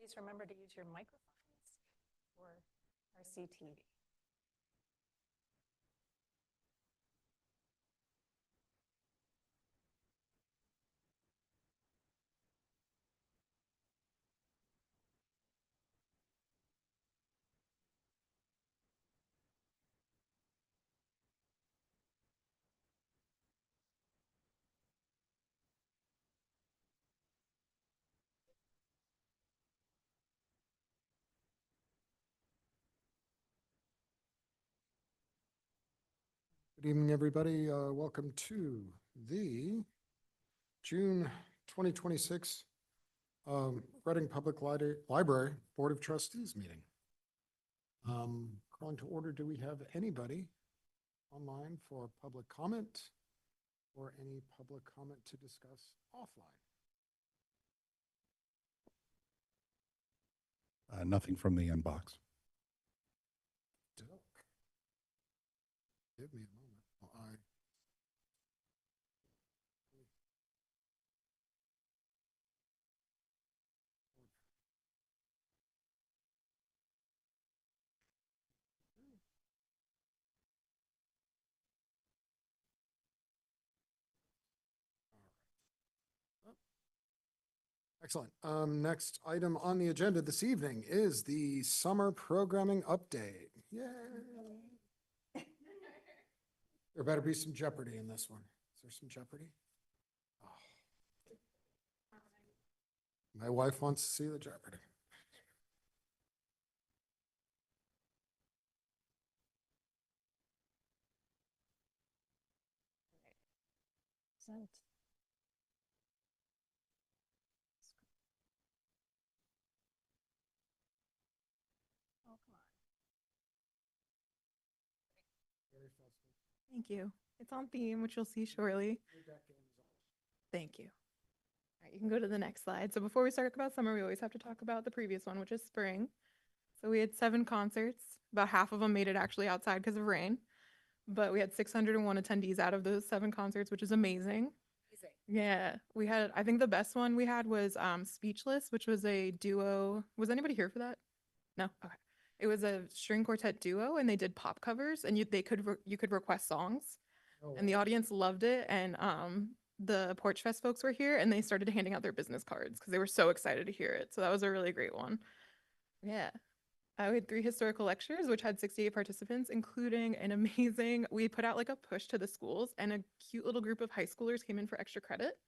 Please remember to use your microphones for RCTV. Good evening, everybody. Welcome to the June 2026 Reading Public Library Board of Trustees meeting. Calling to order, do we have anybody online for public comment or any public comment to discuss offline? Nothing from the inbox. Give me a moment. While I Excellent. Next item on the agenda this evening is the summer programming update. Yay. There better be some Jeopardy in this one. Is there some Jeopardy? Oh. My wife wants to see the Jeopardy. Present. Oh, come on. Thank you. It's on theme, which you'll see shortly. Thank you. All right, you can go to the next slide. So before we start about summer, we always have to talk about the previous one, which is spring. So we had 7 concerts. About half of them made it actually outside because of rain. But we had 601 attendees out of those 7 concerts, which is amazing. Yeah, we had, I think the best one we had was Speechless, which was a duo. Was anybody here for that? No? Okay. It was a string quartet duo and they did pop covers and you could request songs. Oh, And the audience loved it. And the Porch Fest folks were here and they started handing out their business cards because they were so excited to hear it. So that was a really great one. Yeah. We had 3 historical lectures, which had 68 participants, including an amazing, we put out like a push to the schools and a cute little group of high schoolers came in for extra credit.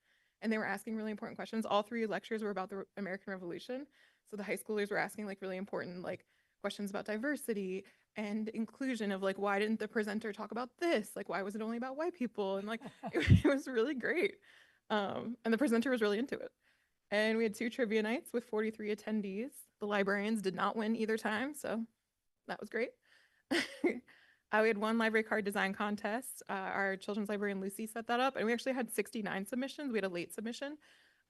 And they were asking really important questions. All 3 lectures were about the American Revolution. So the high schoolers were asking like really important like questions about diversity and inclusion of like, why didn't the presenter talk about this? Like, why was it only about white people? And like, it was really great. And the presenter was really into it. And we had 2 trivia nights with 43 attendees. The librarians did not win either time, so that was great. We had 1 library card design contest. Our children's librarian Lucy set that up, and we actually had 69 submissions. We had a late submission,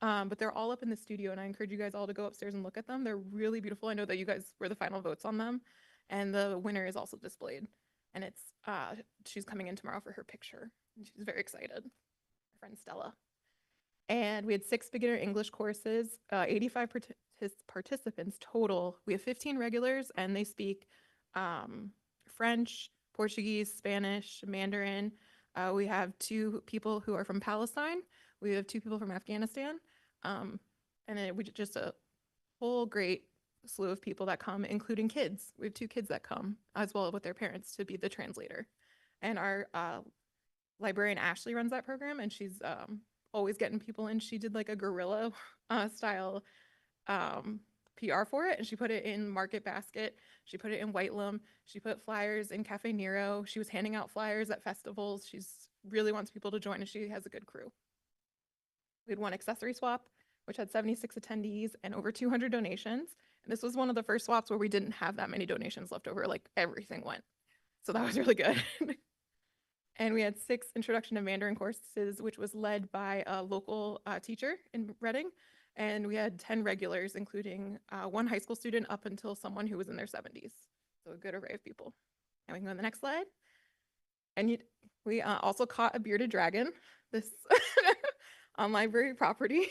but they're all up in the studio, and I encourage you guys all to go upstairs and look at them. They're really beautiful. I know that you guys were the final votes on them, and the winner is also displayed. And it's she's coming in tomorrow for her picture, and she's very excited. Our friend Stella. And we had 6 beginner English courses, 85 participants total. We have 15 regulars and they speak French, Portuguese, Spanish, Mandarin. We have 2 people who are from Palestine. We have 2 people from Afghanistan. And then we just a whole great slew of people that come, including kids. We have 2 kids that come as well with their parents to be the translator. And our librarian Ashley runs that program and she's always getting people in. She did like a guerrilla style PR for it and she put it in Market Basket. She put it in Whitelum. She put flyers in Cafe Nero. She was handing out flyers at festivals. She's really wants people to join and she has a good crew. We had 1 accessory swap, which had 76 attendees and over 200 donations. And this was one of the first swaps where we didn't have that many donations left over, like everything went. So that was really good. And we had 6 introduction to Mandarin courses, which was led by a local teacher in Reading. And we had 10 regulars, including 1 high school student up until someone who was in their 70s. So a good array of people. And we can go to the next slide. And we also caught a bearded dragon, this on library property.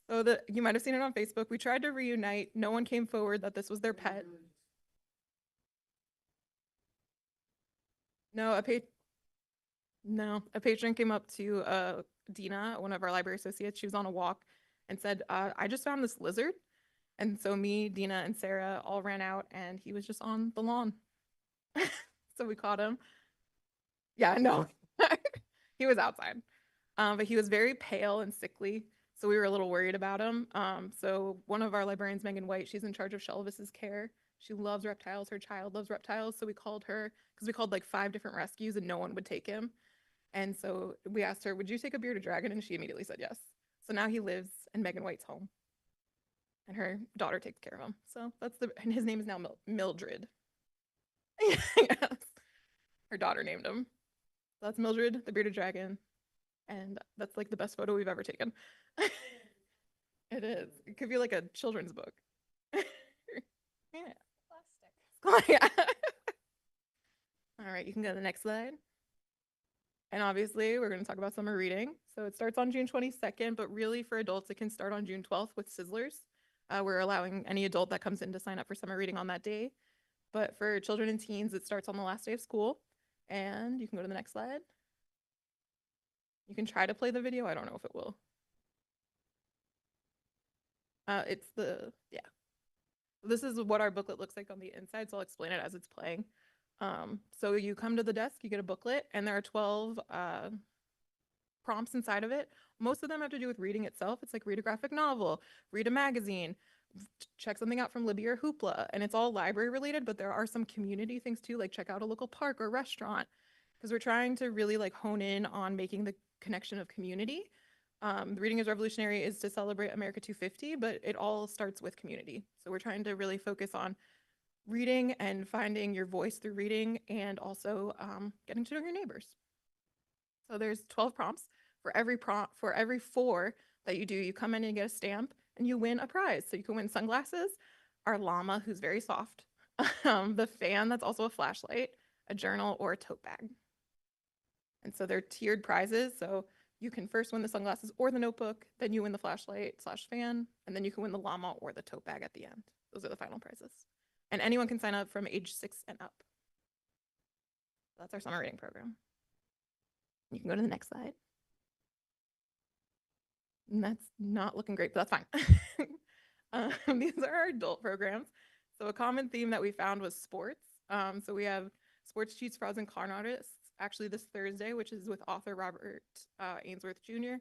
So you might have seen it on Facebook. We tried to reunite. No one came forward that this was their pet. No, a patron came up to Dina, one of our library associates. She was on a walk and said, I just found this lizard. And so me, Dina, and Sarah all ran out and he was just on the lawn. So we caught him. Yeah, no. He was outside. But he was very pale and sickly. So we were a little worried about him. So one of our librarians, Megan White, she's in charge of Shelvis's care. She loves reptiles. Her child loves reptiles. So we called her because we called like 5 different rescues and no one would take him. And so we asked her, would you take a bearded dragon? And she immediately said yes. So now he lives in Megan White's home. And her daughter takes care of him. So and his name is now Mildred. Yes. Her daughter named him. So that's Mildred, the bearded dragon. And that's like the best photo we've ever taken. It is. It could be like a children's book. Yeah. Plastic. Yeah. All right, you can go to the next slide. And obviously, we're going to talk about summer reading. So it starts on June 22nd, but really for adults, it can start on June 12th with Sizzlers. We're allowing any adult that comes in to sign up for summer reading on that day. But for children and teens, it starts on the last day of school. And you can go to the next slide. You can try to play the video. I don't know if it will. Yeah. This is what our booklet looks like on the inside, so I'll explain it as it's playing. So you come to the desk, you get a booklet, and there are 12 prompts inside of it. Most of them have to do with reading itself. It's like read a graphic novel, read a magazine, check something out from Libby or Hoopla, and it's all library related, but there are some community things too, like check out a local park or restaurant, because we're trying to really like hone in on making the connection of community. Reading is Revolutionary is to celebrate America 250, but it all starts with community. So we're trying to really focus on reading and finding your voice through reading and also getting to know your neighbors. So there's 12 prompts. For every 4 that you do, you come in and get a stamp and you win a prize. So you can win sunglasses, our llama, who's very soft, the fan that's also a flashlight, a journal, or a tote bag. And so they're tiered prizes. So you can first win the sunglasses or the notebook, then you win the flashlight/fan, and then you can win the llama or the tote bag at the end. Those are the final prizes. And anyone can sign up from age 6 and up. That's our summer reading program. You can go to the next slide. And that's not looking great, but that's fine. These are our adult programs. So a common theme that we found was sports. So we have Sports Cheats, Frauds, and Con Artists, actually this Thursday, which is with author Robert Ainsworth Jr.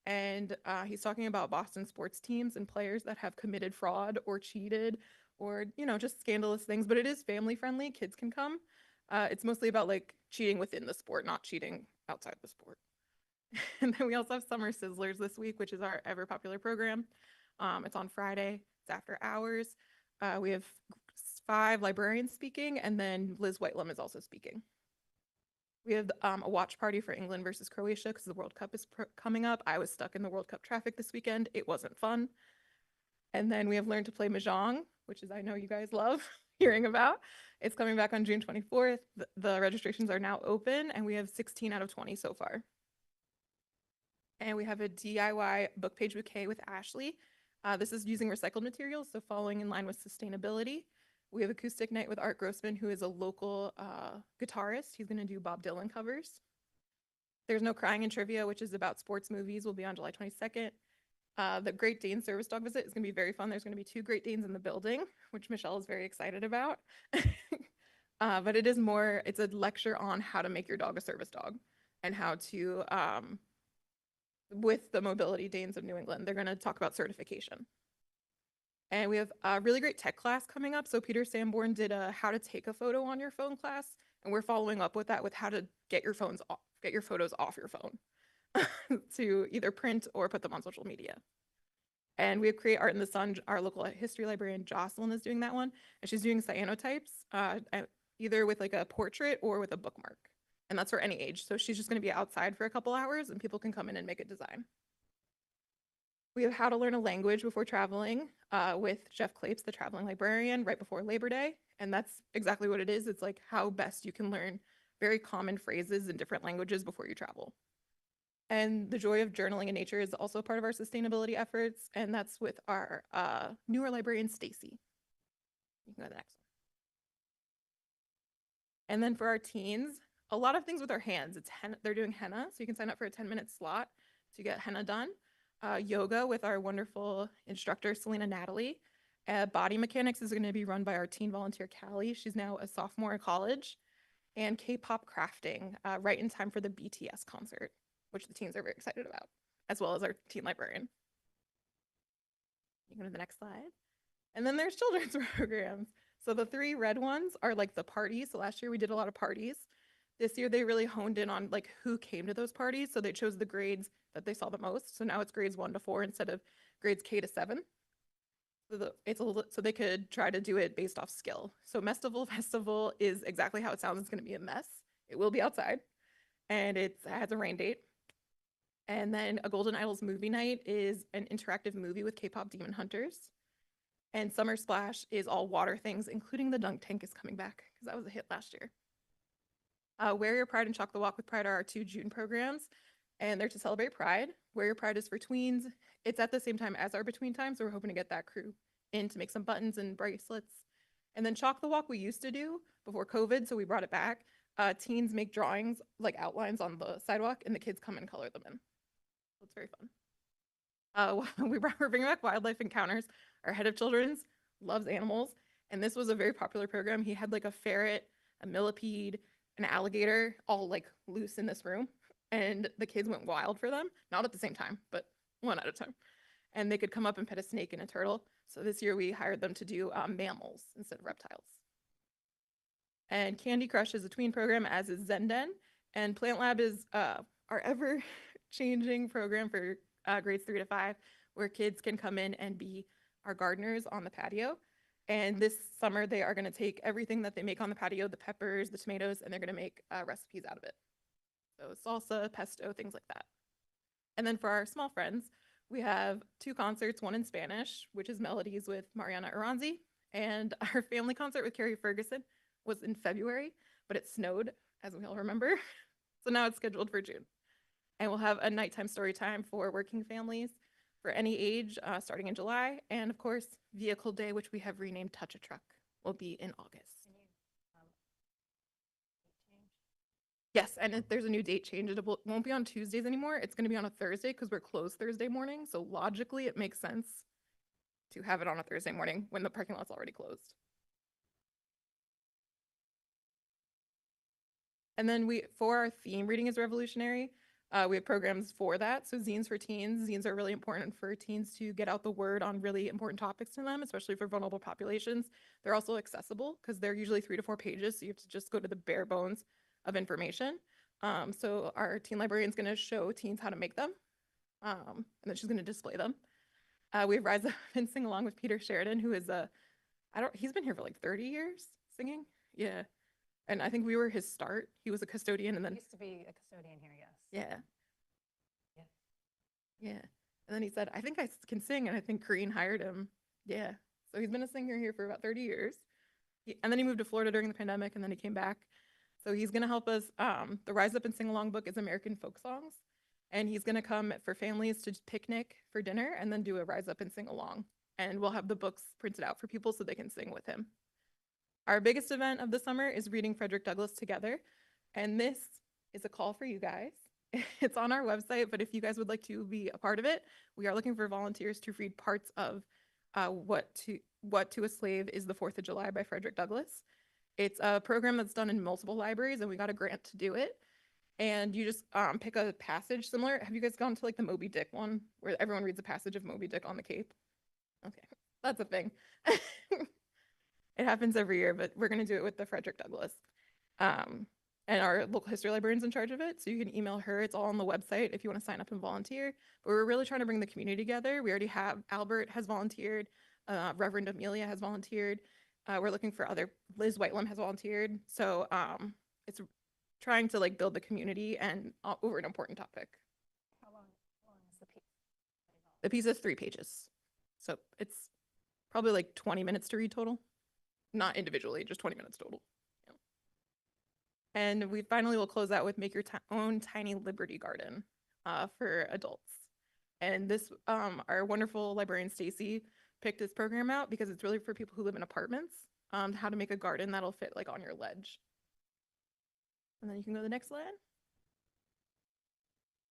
And he's talking about Boston sports teams and players that have committed fraud or cheated or, just scandalous things. But it is family friendly. Kids can come. It's mostly about like cheating within the sport, not cheating outside the sport. And then we also have Summer Sizzlers this week, which is our ever popular program. It's on Friday. It's after hours. We have 5 librarians speaking, and then Liz Whitelum is also speaking. We have a watch party for England versus Croatia because the World Cup is coming up. I was stuck in the World Cup traffic this weekend. It wasn't fun. And then we have Learn to Play Mahjong, which is I know you guys love hearing about. It's coming back on June 24th. The registrations are now open, and we have 16 out of 20 so far. And we have a DIY book page bouquet with Ashley. This is using recycled materials, so following in line with sustainability. We have acoustic night with Art Grossman, who is a local guitarist. He's going to do Bob Dylan covers. There's No Crying in Trivia, which is about sports movies, will be on July 22nd. The Great Dane service dog visit is going to be very fun. There's going to be 2 Great Danes in the building, which Michelle is very excited about. But it's a lecture on how to make your dog a service dog and how to, with the Mobility Danes of New England, they're going to talk about certification. And we have a really great tech class coming up. So Peter Sanborn did a how to take a photo on your phone class, and we're following up with that with how to get your photos off your phone to either print or put them on social media. And we have Create Art in the Sun. Our local history librarian Jocelyn is doing that one, and she's doing cyanotypes, either with like a portrait or with a bookmark. And that's for any age. So she's just going to be outside for a couple hours, and people can come in and make a design. We have How to Learn a Language Before Traveling with Jeff Clapes, the traveling librarian, right before Labor Day. And that's exactly what it is. It's like how best you can learn very common phrases in different languages before you travel. And the joy of journaling in nature is also part of our sustainability efforts, and that's with our newer librarian, Stacy. You can go to the next one. And then for our teens, a lot of things with our hands. It's henna, they're doing henna, so you can sign up for a 10-minute slot to get henna done. Yoga with our wonderful instructor, Selena Natalie. Body mechanics is going to be run by our teen volunteer, Callie. She's now a sophomore in college. And K-pop crafting, right in time for the BTS concert, which the teens are very excited about, as well as our teen librarian. You can go to the next slide. And then there's children's programs. So the 3 red ones are like the parties. So last year we did a lot of parties. This year they really honed in on like who came to those parties. So they chose the grades that they saw the most. So now it's grades 1 to 4 instead of grades K to 7. So so they could try to do it based off skill. So Mestival Festival is exactly how it sounds. It's going to be a mess. It will be outside, and it has a rain date. And then a Golden Idols movie night is an interactive movie with K-pop demon hunters. And Summer Splash is all water things, including the dunk tank is coming back because that was a hit last year. Wear Your Pride and Chalk the Walk with Pride are our 2 June programs, and they're to celebrate Pride. Wear Your Pride is for tweens. It's at the same time as our Between Time, so we're hoping to get that crew in to make some buttons and bracelets. And then Chalk the Walk we used to do before COVID, so we brought it back. Teens make drawings, like outlines on the sidewalk, and the kids come and color them in. So it's very fun. We're bringing back Wildlife Encounters. Our head of children's loves animals, and this was a very popular program. He had like a ferret, a millipede, an alligator, all like loose in this room, and the kids went wild for them. Not at the same time, but one at a time. And they could come up and pet a snake and a turtle. So this year we hired them to do mammals instead of reptiles. And Candy Crush is a tween program, as is Zenden. And Plant Lab is our ever-changing program for grades 3 to 5, where kids can come in and be our gardeners on the patio. And this summer, they are going to take everything that they make on the patio, the peppers, the tomatoes, and they're going to make recipes out of it. So salsa, pesto, things like that. And then for our small friends, we have 2 concerts, one in Spanish, which is Melodies with Mariana Aranzi, and our family concert with Carrie Ferguson was in February, but it snowed, as we all remember. So now it's scheduled for June. And we'll have a nighttime story time for working families for any age, starting in July. And of course, Vehicle Day, which we have renamed Touch a Truck, will be in August. Can you, change? Yes, and if there's a new date change, it won't be on Tuesdays anymore. It's going to be on a Thursday because we're closed Thursday morning. So logically, it makes sense to have it on a Thursday morning when the parking lot's already closed. And then for our theme, Reading is Revolutionary, we have programs for that. So zines for teens. Zines are really important for teens to get out the word on really important topics to them, especially for vulnerable populations. They're also accessible because they're usually 3 to 4 pages. So you have to just go to the bare bones of information. So our teen librarian is going to show teens how to make them. And then she's going to display them. We have Rise Up and Sing Along with Peter Sheridan, who is he's been here for like 30 years singing. Yeah. And I think we were his start. He was a custodian and then. Used to be a custodian here, yes. Yeah. Yeah. Yeah. And then he said, I think I can sing. And I think Corrine hired him. Yeah. So he's been a singer here for about 30 years. And then he moved to Florida during the pandemic and then he came back. So he's going to help us. The Rise Up and Sing Along book is American folk songs. And he's going to come for families to picnic for dinner and then do a Rise Up and Sing Along. And we'll have the books printed out for people so they can sing with him. Our biggest event of the summer is reading Frederick Douglass together. And this is a call for you guys. It's on our website, but if you guys would like to be a part of it, we are looking for volunteers to read parts of What to a Slave is the 4th of July by Frederick Douglass. It's a program that's done in multiple libraries and we got a grant to do it. And you just pick a passage similar. Have you guys gone to like the Moby Dick one where everyone reads a passage of Moby Dick on the Cape? Okay, that's a thing. It happens every year, but we're going to do it with the Frederick Douglass. And our local history librarian's in charge of it. So you can email her. It's all on the website if you want to sign up and volunteer. But we're really trying to bring the community together. We already have Albert has volunteered. Reverend Amelia has volunteered. We're looking for Liz Whitelam has volunteered. So it's trying to like build the community and over an important topic. How long is the piece? The piece is 3 pages. So it's probably like 20 minutes to read total. Not individually, just 20 minutes total. Yeah. And we finally will close out with Make Your Own Tiny Liberty Garden. for adults. And this, our wonderful librarian Stacy picked this program out because it's really for people who live in apartments, how to make a garden that'll fit like on your ledge. And then you can go to the next slide.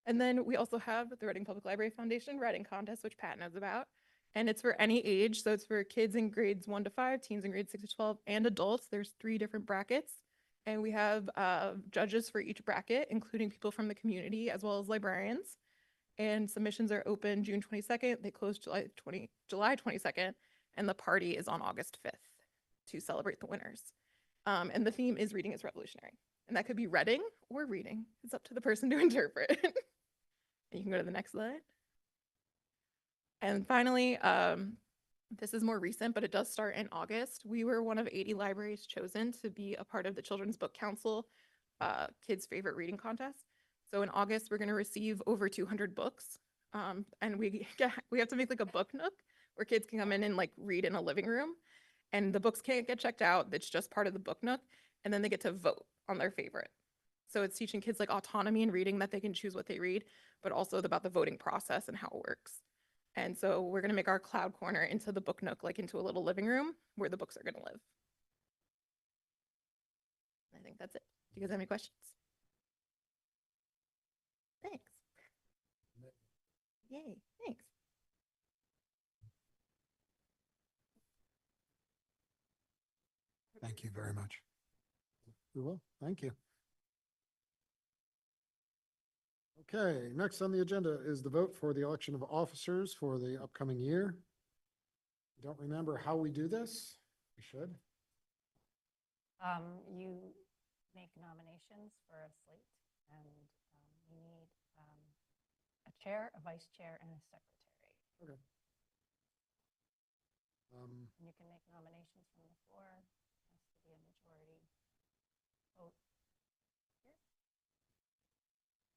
And then we also have the Reading Public Library Foundation writing contest, which Pat knows about. And it's for any age. So it's for kids in grades 1 to 5, teens in grades 6 to 12, and adults. There's 3 different brackets. And we have judges for each bracket, including people from the community as well as librarians. And submissions are open June 22nd. They close July 22nd. And the party is on August 5th to celebrate the winners. And the theme is reading is revolutionary. And that could be reading or reading. It's up to the person to interpret. And you can go to the next slide. And finally, this is more recent, but it does start in August. We were one of 80 libraries chosen to be a part of the Children's Book Council Kids' Favorite Reading Contest. So in August, we're going to receive over 200 books. And we have to make like a book nook where kids can come in and like read in a living room. And the books can't get checked out. It's just part of the book nook. And then they get to vote on their favorite. So it's teaching kids like autonomy in reading, that they can choose what they read, but also about the voting process and how it works. And so we're going to make our cloud corner into the book nook, like into a little living room where the books are going to live. I think that's it. Do you guys have any questions? Thanks. Yay, thanks. Thank you very much. We will. Thank you. Okay, next on the agenda is the vote for the election of officers for the upcoming year. Don't remember how we do this? We should. You make nominations for a slate, and you need a chair, a vice chair, and a secretary. Okay. And you can make nominations from the floor. It has to be a majority vote.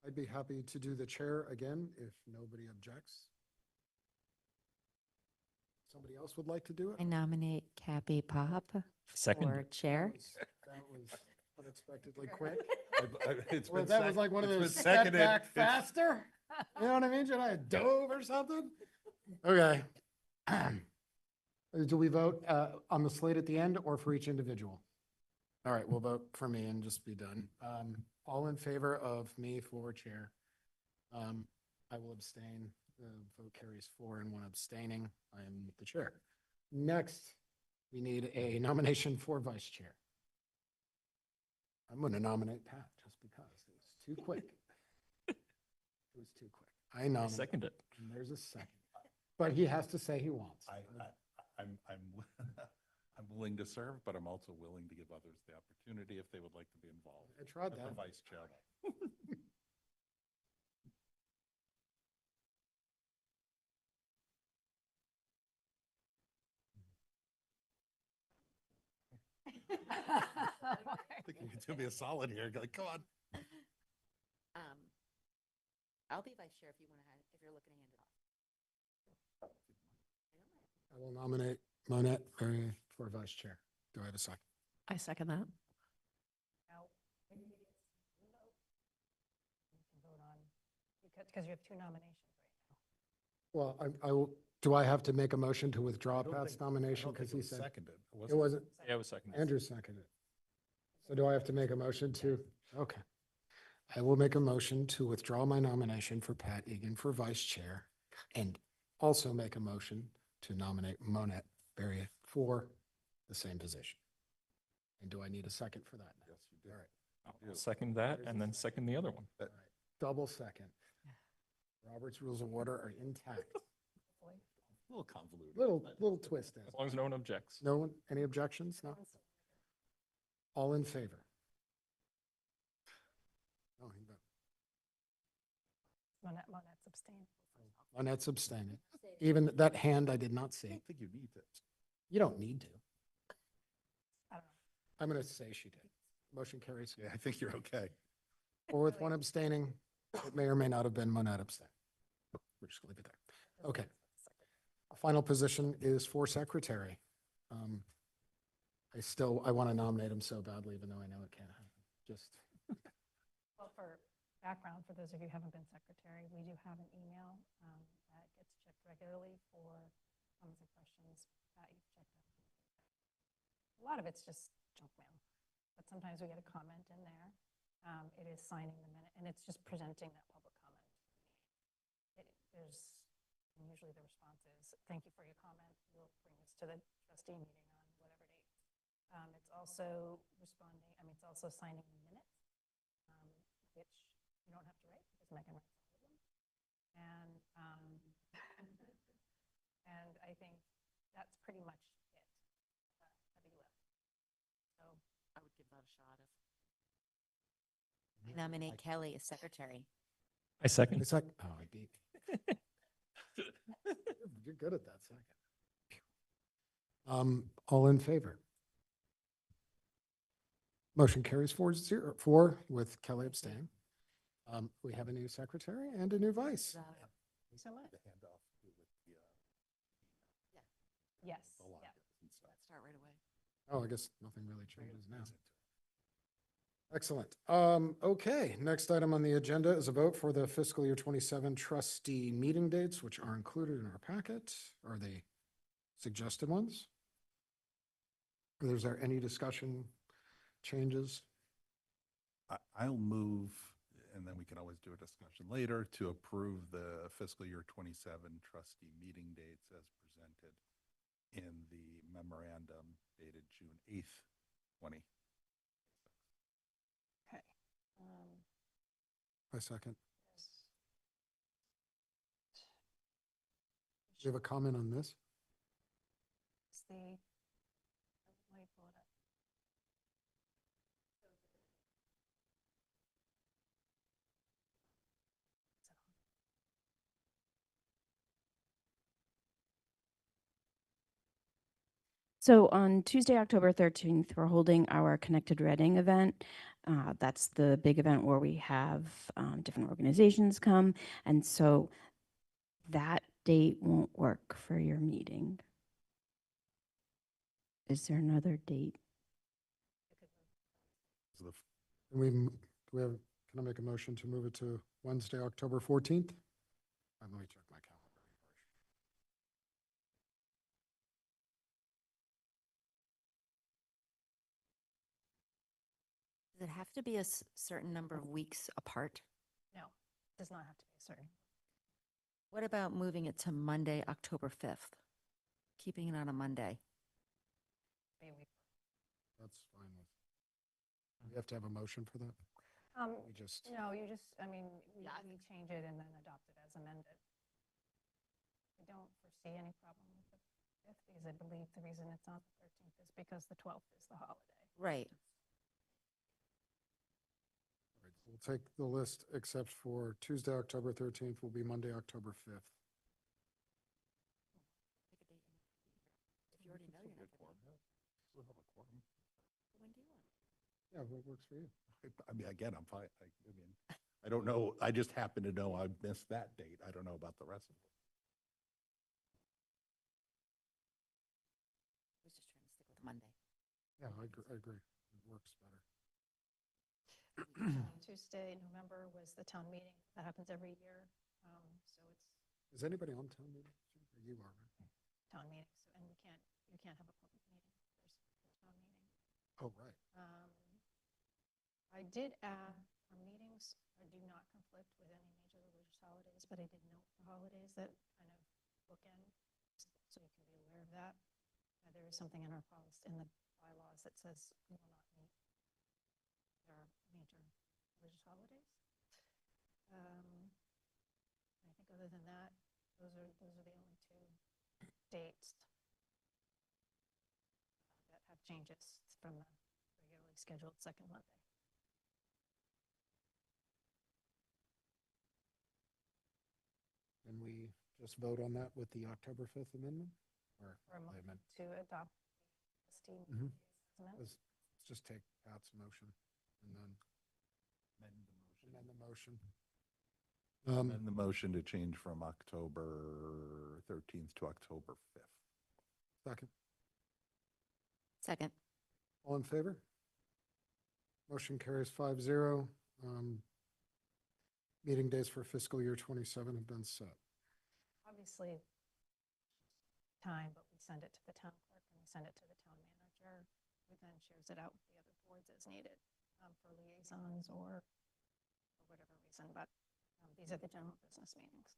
I'd be happy to do the chair again if nobody objects. Somebody else would like to do it? I nominate Cappy Pop Second. for chair. That was unexpectedly quick. It's Well, been that was sec- like one of it's those been step seconded. back It's- faster. You know what I mean? Should I have dove or something? Okay. Do we vote on the slate at the end or for each individual? All right, we'll vote for me and just be done. All in favor of me for chair? I will abstain. The vote carries 4 and 1 abstaining. I am the chair. Next, we need a nomination for vice chair. I'm going to nominate Pat just because it was too quick. It was too quick. I I nominate. second it. And there's a second. But he has to say he wants. I'm I'm willing to serve, but I'm also willing to give others the opportunity if they would like to be involved. I tried as the that. vice chair. I think you can do me a solid here. Like, come on. I'll be vice chair if you want to, if you're looking to hand it off. I will nominate Monette for vice chair. Do I have a second? I second that. Now, when you get to vote, you can vote on, because you have 2 nominations right now. Well, I will, do I have to make a motion to withdraw I don't Pat's think- I nomination? don't Because think he it was said, seconded. it wasn't, Yeah, it was second. Andrew seconded. So do I have to make a motion to, okay. I will make a motion to withdraw my nomination for Pat Egan for vice chair and also make a motion to nominate Monette Berry for the same position. And do I need a second for that? Yes, you did. All right. I'll second that and then second the other one. All right. Double second. Robert's Rules of Order are intact. Hopefully. A little convoluted. Little twist there. As long as no one objects. No one, any objections? No? All in favor? Oh, he voted. Monette's abstained. Monette's abstaining. Even that hand I did not I see. don't think you need to. You don't need to. I don't know. I'm going to say she did. Motion carries. Yeah, I think you're okay. 4 with 1 abstaining. It may or may not have been Monette abstaining. We're just going to leave it there. Okay. Final position is for secretary. I want to nominate him so badly, even though I know it can't happen. Just, Well, for background, for those of you who haven't been secretary, we do have an email that gets checked regularly for comments and questions that you've checked out. A lot of it's just junk mail, but sometimes we get a comment in there. It is signing the minute, and it's just presenting that public comment. Usually the response is, thank you for your comment. We'll bring this to the trustee meeting on whatever date. It's also responding, it's also signing the minutes, which you don't have to write because Megan writes all of them. And, and I think that's pretty much it. Heavy lift. So I would give that a shot if. I nominate Kelly as secretary. I second. It's like, oh, I beat. You're good at that second. All in favor? Motion carries 4-0 with Kelly abstaining. We have a new secretary and a new vice. Is that- thank you so much. The handoff with the, Yes, the yeah. logins and stuff. Let's start right away. Oh, I guess nothing really changes now. Excellent. Okay, next item on the agenda is a vote for the fiscal year 27 trustee meeting dates, which are included in our packet. Are they suggested ones? Is there any discussion, changes? I'll move, and then we can always do a discussion later, to approve the fiscal year 27 trustee meeting dates as presented in the memorandum dated June 8th, 20. Okay. I second. Yes. Do you have a comment on this? It's the, let me pull it up. So on Tuesday, October 13th, we're holding our Connected Reading event. That's the big event where we have different organizations come. And so that date won't work for your meeting. Is there another date? So the Can we have, can I make a motion to move it to Wednesday, October 14th? Let me check my calendar. Does it have to be a certain number of weeks apart? No, does not have to be certain. What about moving it to Monday, October 5th? Keeping it on a Monday. Be a week. That's fine with. We have to have a motion for that? We just, No, you just, we Yeah. we change it and then adopt it as amended. I don't foresee any problem with the 5th because I believe the reason it's not the 13th is because the 12th is the holiday. Right. we'll take the list except for Tuesday, October 13th will be Monday, October 5th. Pick a date. If you already know you're not going to. We'll have a quorum. When do you want? Yeah, what works for you? I mean, again, I'm fine. I don't know. I just happen to know I missed that date. I don't know about the rest of it. I was just trying to stick with Monday. Yeah, I agree. It works better. Tuesday, November was the town meeting. That happens every year. So it's Is anybody on town meeting? You are, right? town meeting. So, and you can't have a public meeting. There's a town meeting. Oh, right. I did add our meetings do not conflict with any major religious holidays, but I did note the holidays that kind of bookend, so you can be aware of that. There is something in our policy, in the bylaws that says we will not meet our major religious holidays. I think other than that, those are the only two dates that have changes from the regularly scheduled second Monday. Can we just vote on that with the October 5th amendment? Or For a I meant, to adopt the trustee Mhm. amendment. let's just take Pat's motion and then amend the motion. And the motion to change from October 13th to October 5th. Second, Second. all in favor? Motion carries 5-0. Meeting days for fiscal year 27 have been set. Obviously, time, but we send it to the town clerk and we send it to the town manager, who then shares it out with the other boards as needed for liaisons or for whatever reason, but these are the general business meetings.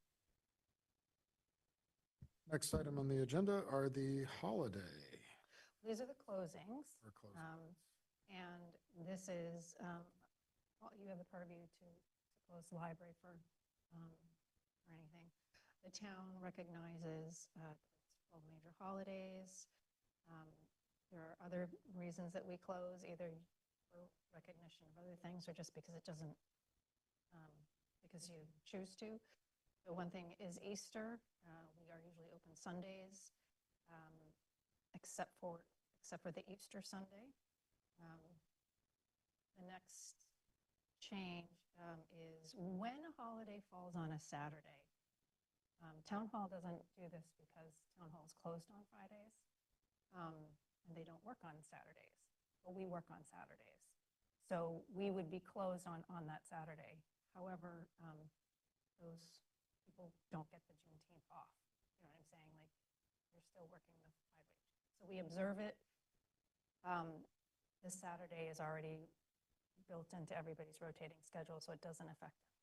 Next item on the agenda are the holiday. These are the closings. or closing. And this is, well, you have the purview to close the library for anything. The town recognizes 12 major holidays. There are other reasons that we close, either for recognition of other things or just because it doesn't, because you choose to. The one thing is Easter. We are usually open Sundays, except for the Easter Sunday. The next change is when a holiday falls on a Saturday. Town Hall doesn't do this because Town Hall is closed on Fridays, and they don't work on Saturdays, but we work on Saturdays. So we would be closed on that Saturday. However, those people don't get the Juneteenth off. You know what I'm saying? Like, you're still working the 5 weeks. So we observe it. This Saturday is already built into everybody's rotating schedule, so it doesn't affect them.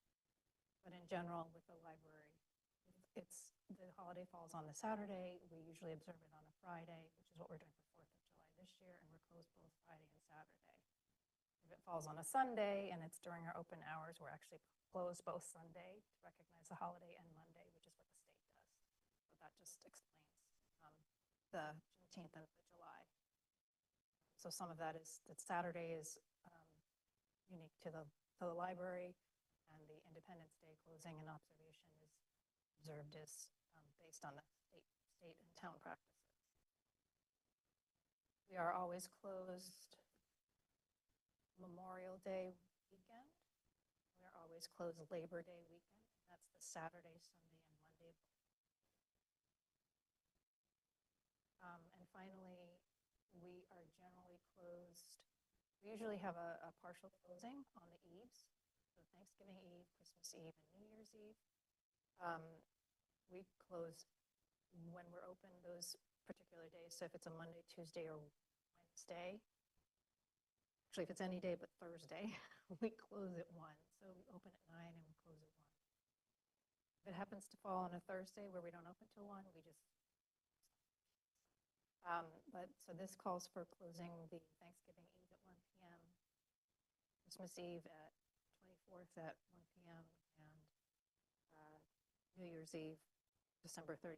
But in general, with the library, the holiday falls on the Saturday. We usually observe it on a Friday, which is what we're doing for 4th of July this year, and we're closed both Friday and Saturday. If it falls on a Sunday and it's during our open hours, we're actually closed both Sunday to recognize the holiday and Monday, which is what the state does. So that just explains the Juneteenth and the July. So some of that is that Saturday is unique to the library, and the Independence Day closing and observation is observed as based on the state and town practices. We are always closed Memorial Day weekend. We are always closed Labor Day weekend. That's the Saturday, Sunday, and Monday. And finally, we are generally closed. We usually have a partial closing on the eves, so Thanksgiving Eve, Christmas Eve, and New Year's Eve. We close when we're open those particular days. So if it's a Monday, Tuesday, or Wednesday, actually if it's any day but Thursday, we close at 1. So we open at 9 and we close at 1. If it happens to fall on a Thursday where we don't open till 1, we just but so this calls for closing the Thanksgiving Eve at 1 p.m., Christmas Eve at 24th at 1 p.m., and New Year's Eve, December 31st.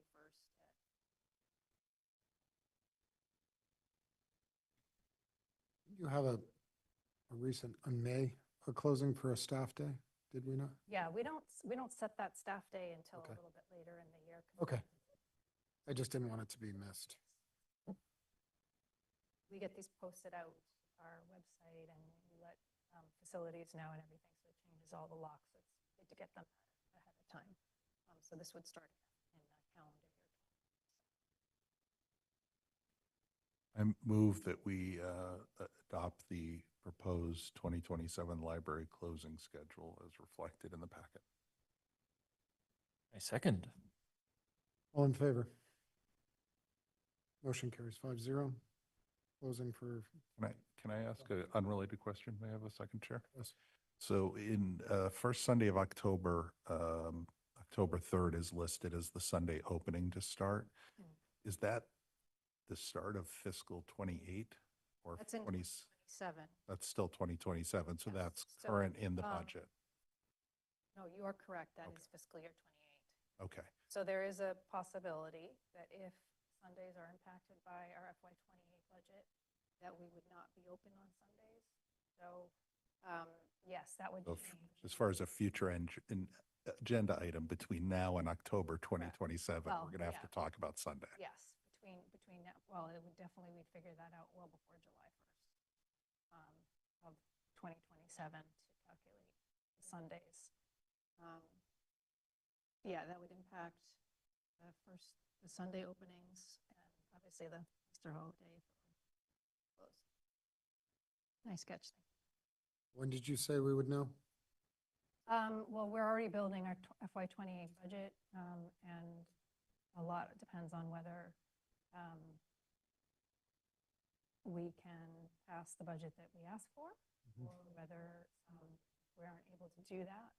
You have a recent, May, a closing for a staff day, did we not? Yeah, we don't set that staff day until Okay. a little bit later in the year. 'Cause Okay. I just didn't want it to be missed. we get these posted out our website, and we let facilities know and everything, so it changes all the locks. So it's good to get them ahead of time. So this would start in calendar year. I move that we adopt the proposed 2027 library closing schedule as reflected in the packet. I second. All in favor? Motion carries 5-0. Closing for, Can I ask an unrelated question? May I have a second, Chair? yes. So in first Sunday of October, October 3rd is listed as the Sunday opening to start. Mm. Is that the start of fiscal 28 or That's in 27? 27. That's still 2027, so Yes. that's So, current in the budget. No, you are correct. That Okay. is fiscal year 28. Okay, So there is a possibility that if Sundays are impacted by our FY28 budget, that we would not be open on Sundays. So, yes, that would so change. as far as a future agenda item between now and October 2027, Well, we're going to have yeah. to talk about Sunday. Yes, between now, well, it would definitely, we'd figure that out well before July 1st of 2027 to calculate the Sundays. Yeah, that would impact the Sunday openings and obviously the Easter holiday if it were closed. Nice catch. When did you say we would know? Well, we're already building our FY '28 budget, and a lot depends on whether we can pass the budget that we asked for, or whether we aren't able to do that.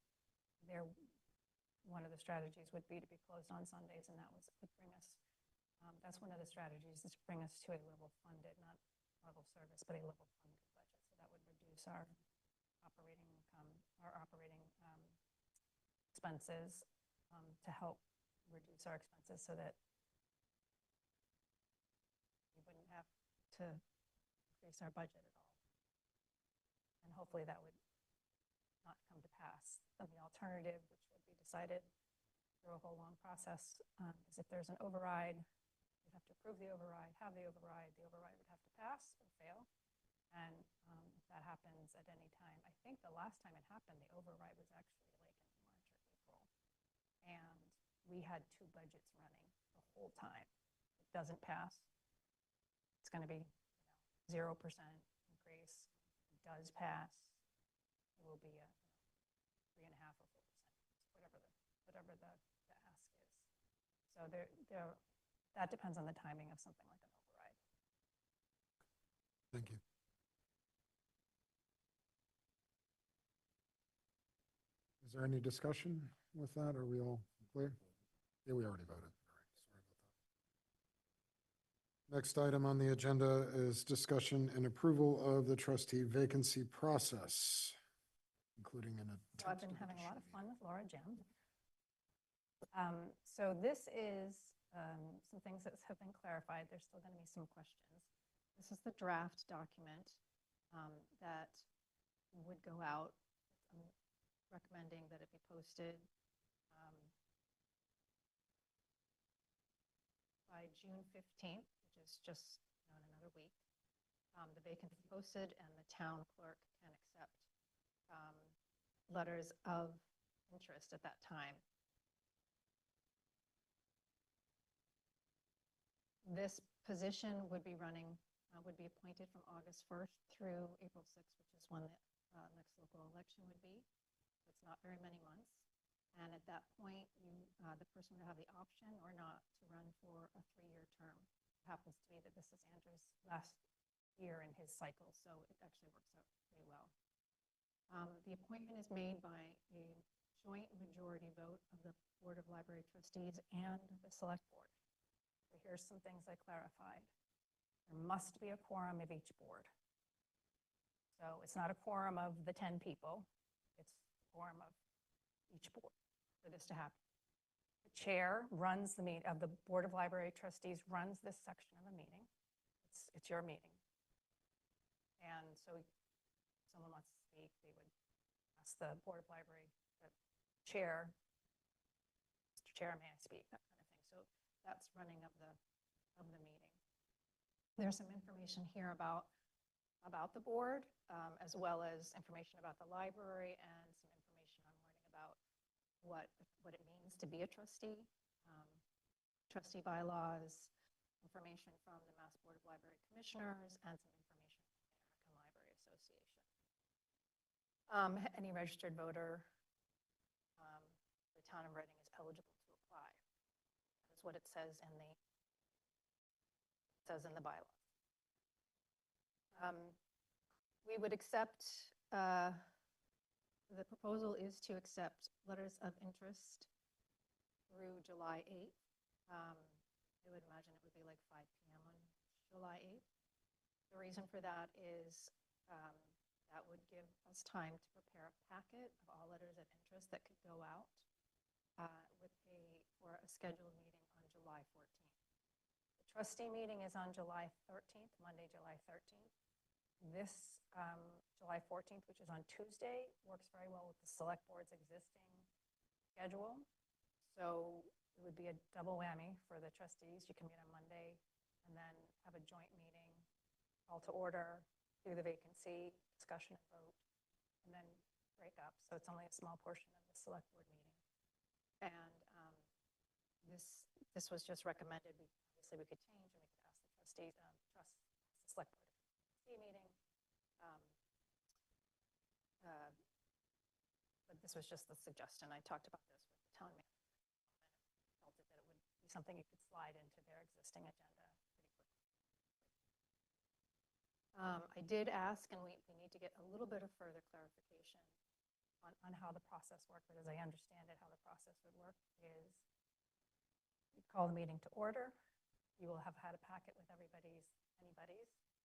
One of the strategies would be to be closed on Sundays, and that would bring us, that's one of the strategies, is to bring us to a level funded, not level service, but a level funded budget. So that would reduce our operating income, our operating expenses, to help reduce our expenses so that we wouldn't have to increase our budget at all. And hopefully that would not come to pass. And the alternative, which would be decided through a whole long process, is if there's an override, we'd have to approve the override, have the override would have to pass or fail. And if that happens at any time, I think the last time it happened, the override was actually like in March or April. And we had 2 budgets running the whole time. If it doesn't pass, it's going to be 0% increase. If it does pass, it will be a 3.5 or 4%, whatever the ask is. So that depends on the timing of something like an override. Thank you. Is there any discussion with that? Are we all clear? Yeah, we already voted. All right, sorry about that. Next item on the agenda is discussion and approval of the trustee vacancy process, including an So I've been having a lot of fun with Laura Jim. So this is some things that have been clarified. There's still going to be some questions. This is the draft document that would go out. I'm recommending that it be posted by June 15th, which is just in another week. The vacancy posted, and the town clerk can accept letters of interest at that time. This position would be running, would be appointed from August 1st through April 6th, which is when the next local election would be. It's not very many months. And at that point, the person would have the option or not to run for a 3-year term. It happens to be that this is Andrew's last year in his cycle, so it actually works out pretty well. The appointment is made by a joint majority vote of the Board of Library Trustees and the Select Board. So here's some things I clarified. There must be a quorum of each board. So it's not a quorum of the 10 people. It's a quorum of each board for this to happen. The chair runs the meeting of the Board of Library Trustees, runs this section of the meeting. It's your meeting. And so if someone wants to speak, they would ask the Board of Library, the chair, Mr. Chair, may I speak, that kind of thing. So that's running of the meeting. There's some information here about the board, as well as information about the library and some information on learning about what it means to be a trustee, trustee bylaws, information from the Mass Board of Library Commissioners, and some information from the American Library Association. Any registered voter, the town of Reading is eligible to apply. That is what it says in the bylaws. We would accept, the proposal is to accept letters of interest through July 8th. I would imagine it would be like 5 p.m. on July 8th. The reason for that is that would give us time to prepare a packet of all letters of interest that could go out for a scheduled meeting on July 14th. The trustee meeting is on July 13th, Monday, July 13th. This July 14th, which is on Tuesday, works very well with the Select Board's existing schedule. So it would be a double whammy for the trustees. You can meet on Monday and then have a joint meeting, call to order, do the vacancy, discussion and vote, and then break up. So it's only a small portion of the Select Board meeting. And this was just recommended. Obviously, we could change, and we could ask the trustees, the Select Board trustee meeting. But this was just the suggestion. I talked about this with the town manager. Felt that it would be something you could slide into their existing agenda pretty quickly. I did ask, and we need to get a little bit of further clarification on how the process worked, but as I understand it, how the process would work is you call the meeting to order. You will have had a packet with anybody's,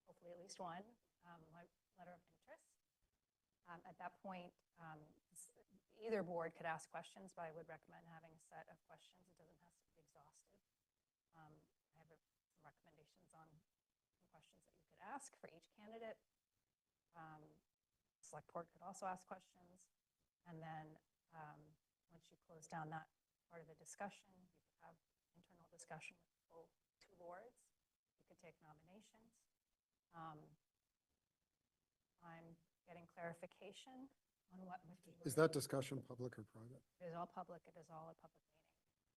hopefully at least one, letter of interest. At that point, either board could ask questions, but I would recommend having a set of questions. It doesn't have to be exhaustive. I have some recommendations on some questions that you could ask for each candidate. Select board could also ask questions. And then once you close down that part of the discussion, you could have internal discussion with the full two boards. You could take nominations. I'm getting clarification on what majority. Is that discussion public or private? It is all public. It is all a public meeting.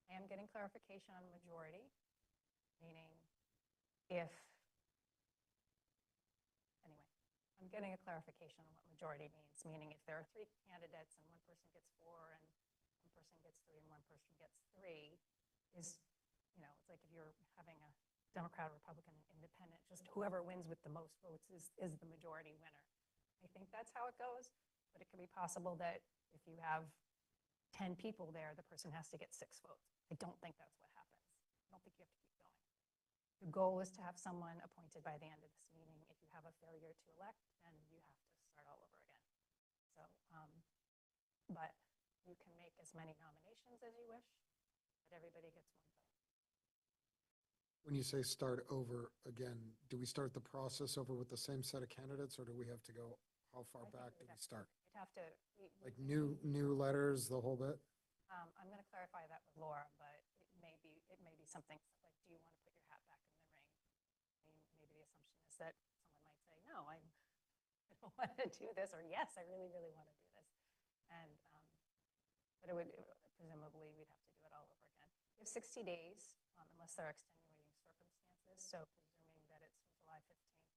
I am getting clarification on majority, meaning if, anyway, I'm getting a clarification on what majority means, meaning if there are 3 candidates and one person gets 4 and one person gets 3 and one person gets 3 is, it's like if you're having a Democrat, Republican, Independent, just whoever wins with the most votes is the majority winner. I think that's how it goes, but it could be possible that if you have 10 people there, the person has to get 6 votes. I don't think that's what happens. I don't think you have to keep going. The goal is to have someone appointed by the end of this meeting. If you have a failure to elect, then you have to start all over again. So, but you can make as many nominations as you wish, but everybody gets 1 vote. When you say start over again, do we start the process over with the same set of candidates, or do we have to go, how far I think back do we'd we have start? You'd have to. Like new letters, the whole bit? I'm going to clarify that with Laura, but it may be something like, do you want to put your hat back in the ring? I mean, maybe the assumption is that someone might say, no, I don't want to do this, or yes, I really, really want to do this. And, but presumably we'd have to do it all over again. You have 60 days, unless there are extenuating circumstances. So presuming that it's from July 15th.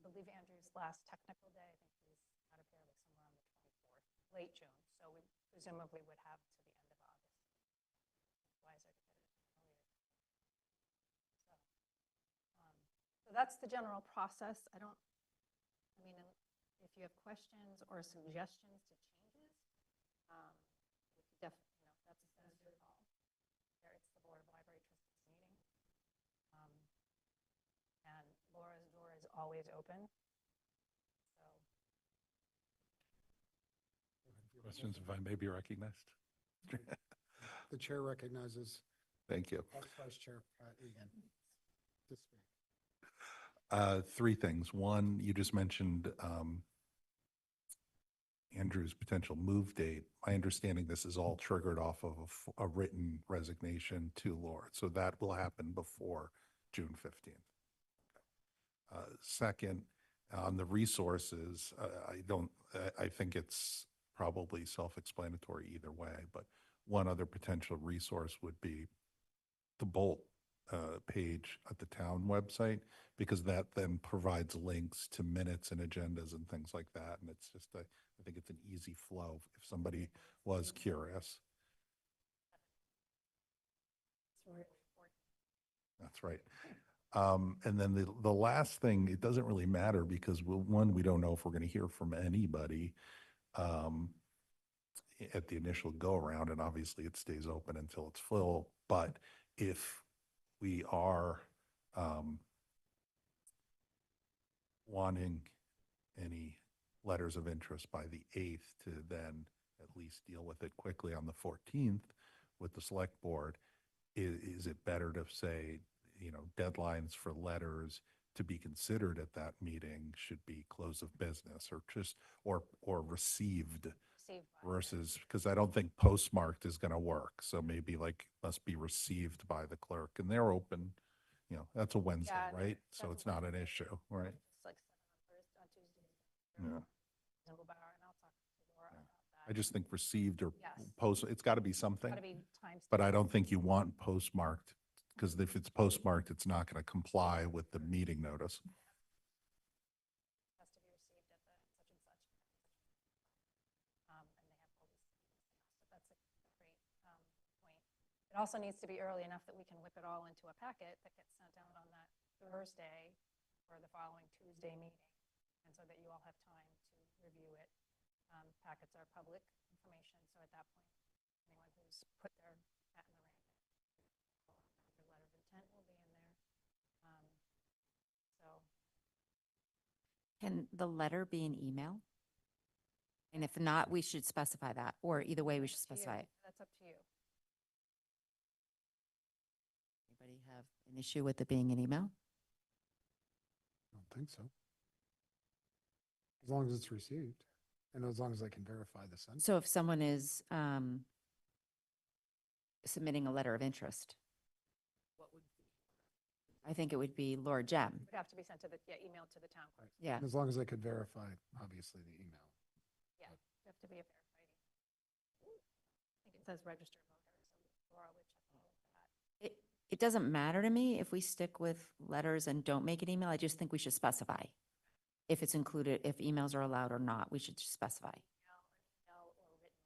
I believe Andrew's last technical day, I think he's out of here like somewhere on the 24th, late June. So we presumably would have to the end of August. Wiser to get it earlier. So that's the general process. I mean, if you have questions or suggestions to changes, we could definitely, that's your call. There, it's the Board of Library Trustees meeting. And Laura's door is always open. So. Questions, if I may be recognized? The chair recognizes Thank you. Vice Chair Pat Egan to speak. 3 things. One, you just mentioned Andrew's potential move date. My understanding, this is all triggered off of a written resignation to Laura. So that will happen before June 15th. Second, on the resources, I think it's probably self-explanatory either way, but one other potential resource would be the Bolt page at the town website, because that then provides links to minutes and agendas and things like that. And it's just, I think it's an easy flow if somebody was curious. That's right. And then the last thing, it doesn't really matter because one, we don't know if we're going to hear from anybody at the initial go around, and obviously it stays open until it's full. But if we are wanting any letters of interest by the 8th to then at least deal with it quickly on the 14th with the select board, is it better to say, deadlines for letters to be considered at that meeting should be close of business or just, or received versus, because I don't think postmarked is going to work. So maybe like must be received by the clerk, and they're open, that's a Wednesday, Yeah, right? So that's it's not an Wednesday. issue, right? It's like 7 on Tuesday. Yeah. Reasonable bar, and I'll talk to Laura about that. I just think received or Yes. post, it's got to be something, Got to be times. but I don't think you want postmarked, because if it's postmarked, it's not going to comply with the meeting notice. Has to be received at the such and such. And they have It also needs to be early enough that we can whip it all into a packet that gets sent out on that Thursday or the following Tuesday meeting, and so that you all have time to review it. Packets are public information, so at that point, anyone who's put their hat in the ring, their letter of intent will be in there. So Can the letter be an email? And if not, we should specify that, or either way, we should to you. specify it. That's up to you. Anybody have an issue with it being an email? I don't think so. As long as it's received and as long as I can verify the sent. So if someone is submitting a letter of interest, I think it would be Laura Gem. It would have to be sent to the, emailed to the town clerk. Yeah. As long as I could verify, obviously, the email. Yeah, you have to be a verified. I think it says registered voter, so Laura would check all of that. It doesn't matter to me if we stick with letters and don't make it email. I just think we should specify. If it's included, if emails are allowed or not, we should just specify. Email or written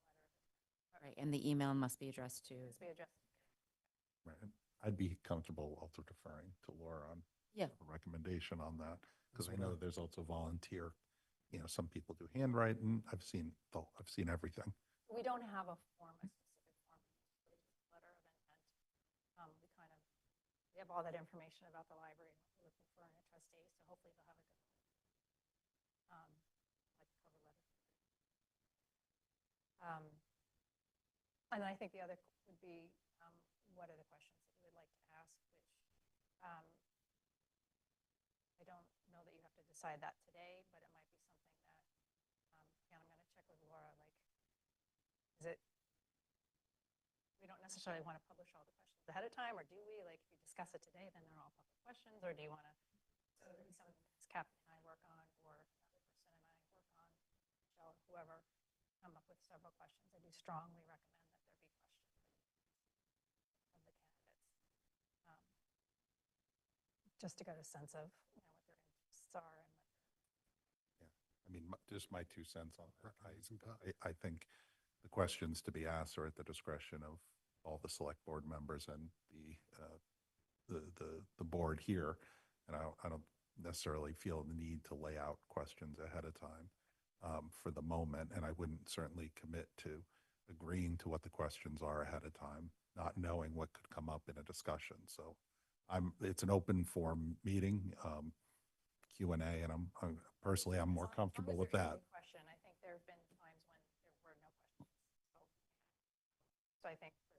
letter. Right, and the email must be addressed to, Must be addressed. Right. And I'd be comfortable also deferring to Laura on yeah, a recommendation on that, because I would I. know there's also volunteer, some people do handwriting. I've seen everything. We don't have a form, a specific form, it's just a letter of intent. We have all that information about the library and what we're looking for in a trustee, so hopefully they'll have a good, like cover letter. And then I think the other would be, what are the questions that you would like to ask, which, I don't know that you have to decide that today, but it might be something that, again, I'm going to check with Laura, like, is it, we don't necessarily want to publish all the questions ahead of time, or do we? Like, if you discuss it today, then they're all public questions, or do you want to, so it be something that Captain and I work on, or another person and I work on, Michelle, or whoever, come up with several questions. I do strongly recommend that there be questions of the candidates, just to get a sense of, what their interests are and what I mean, just my 2 cents on that. Recommend some pa- I think the questions to be asked are at the discretion of all the select board members and the board here. And I don't necessarily feel the need to lay out questions ahead of time for the moment. And I wouldn't certainly commit to agreeing to what the questions are ahead of time, not knowing what could come up in a discussion. So it's an open forum meeting, Q&A, and I'm personally, I'm more As long comfortable as with there is that. a question, I think there have been times when there were no questions. So I think it's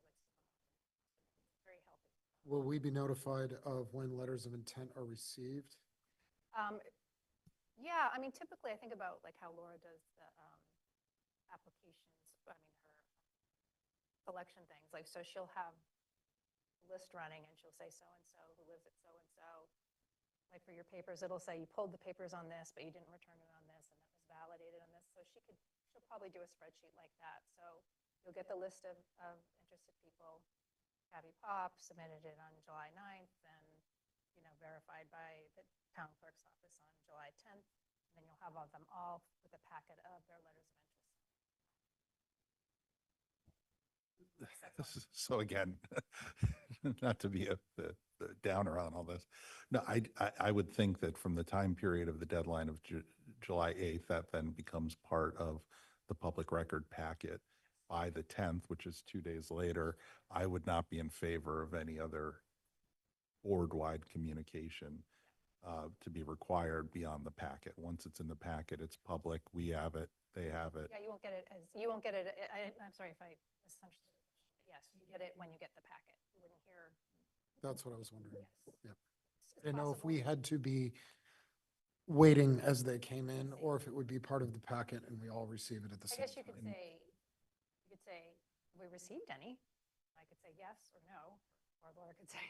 very healthy. Will we be notified of when letters of intent are received? Yeah, I mean, typically I think about like how Laura does the applications, her selection things. Like, so she'll have a list running and she'll say so-and-so who lives at so-and-so. Like for your papers, it'll say you pulled the papers on this, but you didn't return it on this, and that was validated on this. So she'll probably do a spreadsheet like that. So you'll get the list of interested people. Abby Pop submitted it on July 9th and, verified by the town clerk's office on July 10th. And then you'll have all them all with a packet of their letters of interest. So again, not to be the downer on all this. No, I would think that from the time period of the deadline of July 8th, that then becomes part of the public record packet by the 10th, which is 2 days later. I would not be in favor of any other board-wide communication to be required beyond the packet. Once it's in the packet, it's public. We have it, they have it. Yeah, you won't get it I'm sorry if I misunderstood. Yes, you get it when you get the packet. You wouldn't hear. That's what I was wondering. Yes. Yep. It's I didn't know if possible. we had to be waiting as they came in, or if it would be part of the packet and we all receive it at the I same guess you could time. say, have we received any? I could say yes or no, or Laura could say,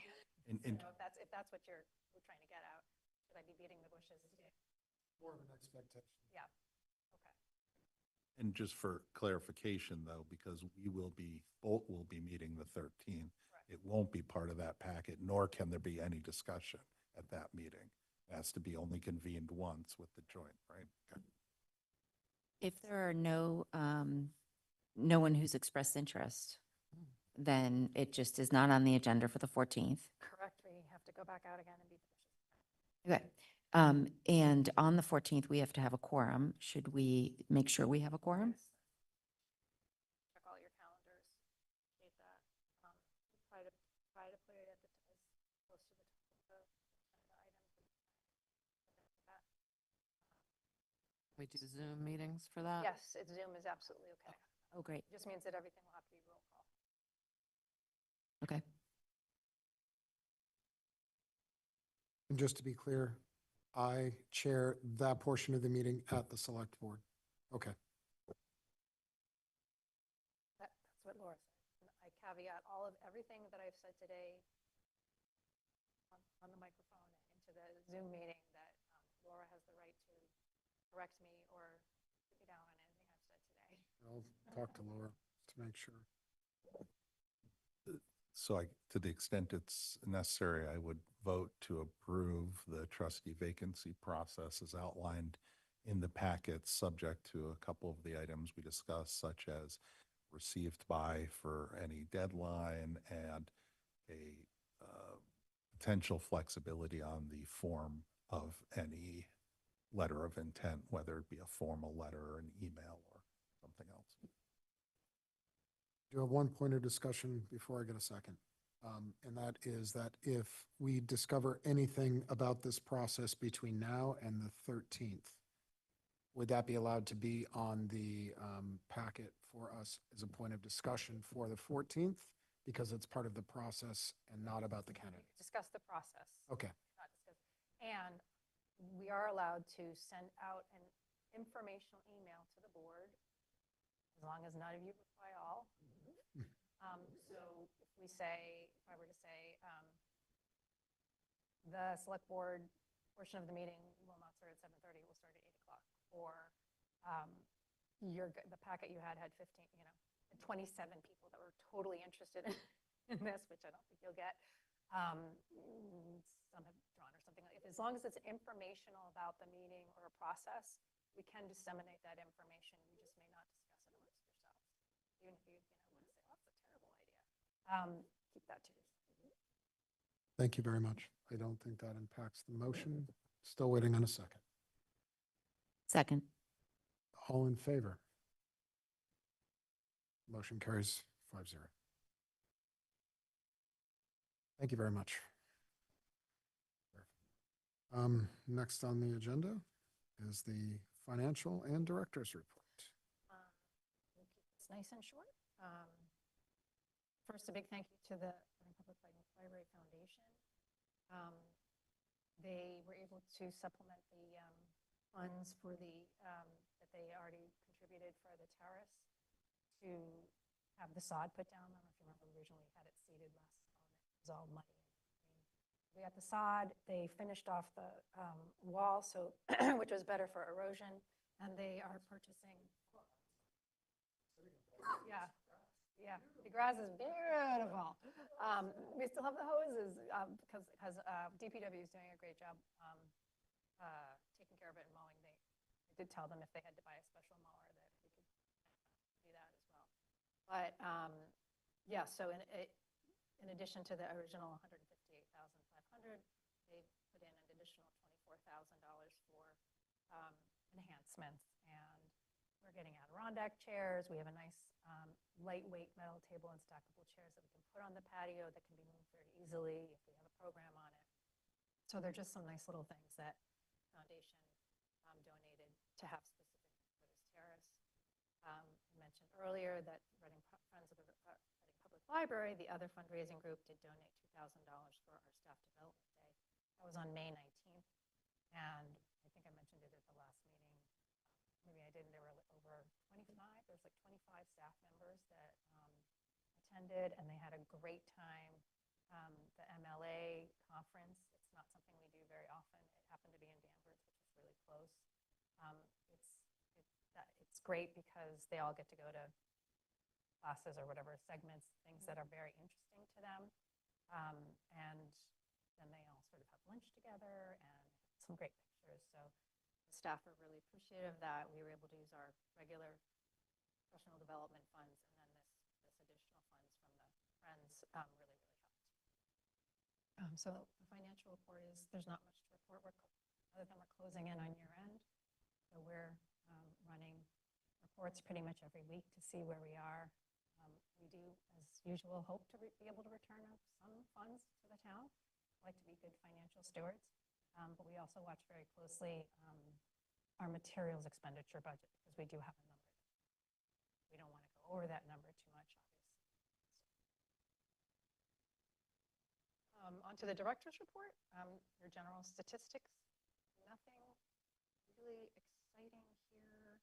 And if that's what we're trying to get out. Should I be beating the bushes? More of an expectation. Yeah, okay. And just for clarification though, because both will be meeting the 13th, it won't be part of that packet, nor can there be any discussion at that meeting. It has to be only convened once with the joint, right? Okay. if there are no one who's expressed interest, then it just is not on the agenda for the 14th. Correct, we have to go back out again and be. Okay. And on the 14th, we have to have a quorum. Should we make sure we have a quorum? Check all your calendars, date that. Try to put it at the, as close to the top of the items. We do Zoom meetings for that? Yes, Zoom is absolutely okay. Oh, great. It just means that everything will have to be roll call. Okay. And just to be clear, I chair that portion of the meeting at the select board. Okay. That's what Laura said. And I caveat everything that I've said today on the microphone and into the Zoom meeting, that Laura has the right to correct me or put me down on anything I've said today. I'll talk to Laura to make sure. So to the extent it's necessary, I would vote to approve the trustee vacancy process as outlined in the packet, subject to a couple of the items we discussed, such as received by for any deadline and a potential flexibility on the form of any letter of intent, whether it be a formal letter or an email or something else. Do have one point of discussion before I get a second. And that is that if we discover anything about this process between now and the 13th, would that be allowed to be on the packet for us as a point of discussion for the 14th? Because it's part of the process and not about the candidate. Discuss the process. Okay. Not discuss. And we are allowed to send out an informational email to the board, as long as none of you reply all. So if we say, if I were to say, the select board portion of the meeting will not start at 7:30, it will start at 8 o'clock. Or the packet you had 15, 27 people that were totally interested in this, which I don't think you'll get. Some have drawn or something like that. As long as it's informational about the meeting or a process, we can disseminate that information. You just may not discuss it amongst yourselves. Even if you want to say, oh, that's a terrible idea. Keep that to yourself. Thank you very much. I don't think that impacts the motion. Still waiting on a second. Second. All in favor? Motion carries 5-0. Thank you very much. Next on the agenda is the financial and director's report. We'll keep this nice and short. First, a big thank you to the Public Library Foundation. They were able to supplement the funds for that they already contributed for the terrace to have the sod put down. I don't know if you remember, originally had it seeded last fall, and it was all muddy. We got the sod. They finished off the wall, so which was better for erosion, and they are purchasing. Yeah. Yeah, the grass is beautiful. We still have the hoses because DPW is doing a great job taking care of it and mowing. I did tell them if they had to buy a special mower that we could do that as well. But yeah, so in addition to the original $158,500, they put in an additional $24,000 for enhancements, and we're getting Adirondack chairs. We have a nice lightweight metal table and stackable chairs that we can put on the patio that can be moved very easily if we have a program on it. So they're just some nice little things that Foundation donated to have specific for this terrace. I mentioned earlier that Reading Friends of the Reading Public Library, the other fundraising group, did donate $2,000 for our Staff Development Day. That was on May 19th, and I think I mentioned it at the last meeting. Maybe I didn't. There were over 25. There's like 25 staff members that attended, and they had a great time. The MLA conference, it's not something we do very often. It happened to be in Danvers, which is really close. It's great because they all get to go to classes or whatever segments, things that are very interesting to them. And then they all sort of have lunch together and some great pictures. So the staff are really appreciative that we were able to use our regular professional development funds and then this additional funds from the really, really helped. So the financial report is, there's not much to report, other than we're closing in on year end. So we're running reports pretty much every week to see where we are. We do, as usual, hope to be able to return some funds to the town. We like to be good financial stewards, but we also watch very closely our materials expenditure budget, because we do have a number. We don't want to go over that number too much, obviously. Onto the director's report, your general statistics, nothing really exciting here.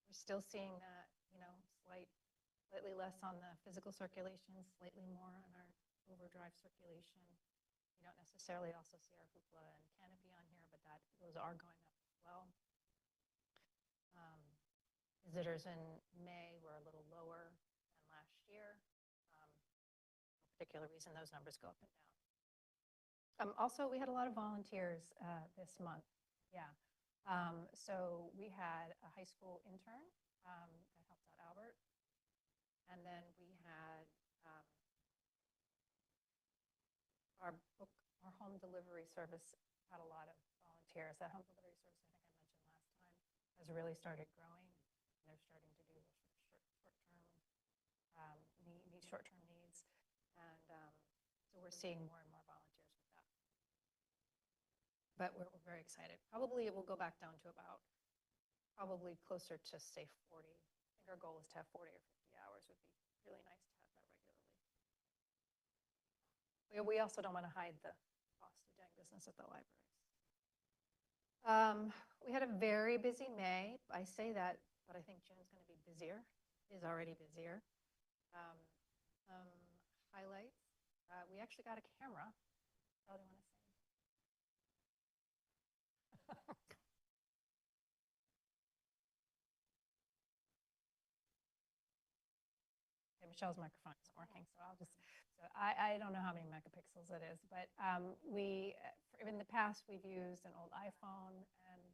We're still seeing that, slightly less on the physical circulation, slightly more on our overdrive circulation. You don't necessarily also see our hoopla and canopy on here, but those are going up as well. Visitors in May were a little lower than last year. No particular reason those numbers go up and down. Also, we had a lot of volunteers this month. Yeah. So we had a high school intern that helped out Albert. And then we had our home delivery service had a lot of volunteers. That home delivery service, I think I mentioned last time, has really started growing. And they're starting to do short-term needs. And so we're seeing more and more volunteers with that. But we're very excited. Probably it will go back down to about, probably closer to, say, 40. I think our goal is to have 40 or 50 hours. Would be really nice to have that regularly. We also don't want to hide the cost of doing business at the libraries. We had a very busy May. I say that, but I think June's going to be busier, is already busier. Highlights. We actually got a camera. Charlie, want to say? Okay, Michelle's microphone isn't working, so I don't know how many megapixels it is, but in the past, we've used an old iPhone and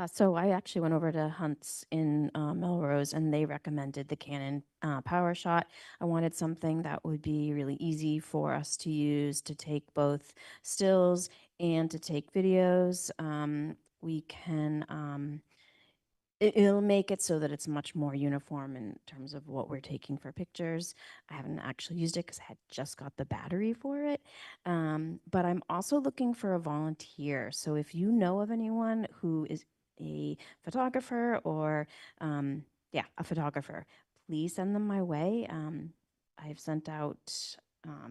So I actually went over to Hunt's in Melrose, and they recommended the Canon PowerShot. I wanted something that would be really easy for us to use to take both stills and to take videos. We can, it'll make it so that it's much more uniform in terms of what we're taking for pictures. I haven't actually used it because I had just got the battery for it. But I'm also looking for a volunteer. So if you know of anyone who is a photographer or, a photographer, please send them my way. I've sent out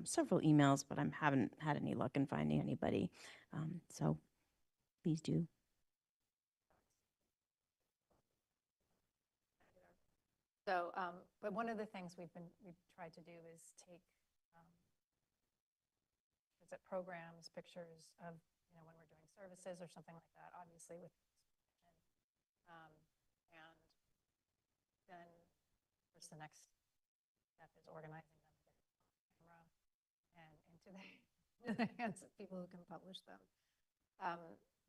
several emails, but I haven't had any luck in finding anybody. So please do. so, but one of the things we've tried to do is take programs, pictures of, when we're doing services or something like that, obviously with, and then of course the next step is organizing them to get the camera and into the hands of people who can publish them.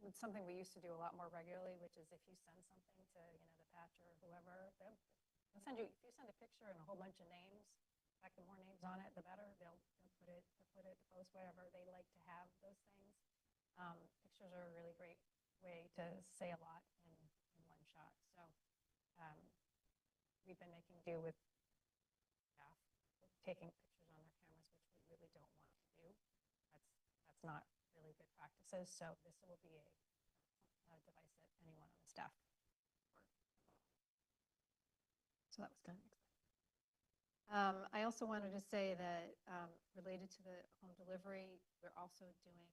It's something we used to do a lot more regularly, which is if you send something to, the Patch or whoever, they'll send you, if you send a picture and a whole bunch of names, in fact, the more names on it, the better. They'll put it, post whatever. They like to have those things. Pictures are a really great way to say a lot in one shot. So we've been making do with staff taking pictures on their cameras, which we really don't want to do. That's not really good practices. So this will be a device that anyone on the staff can work. So that was kind of exciting. I also wanted to say that related to the home delivery, we're also doing,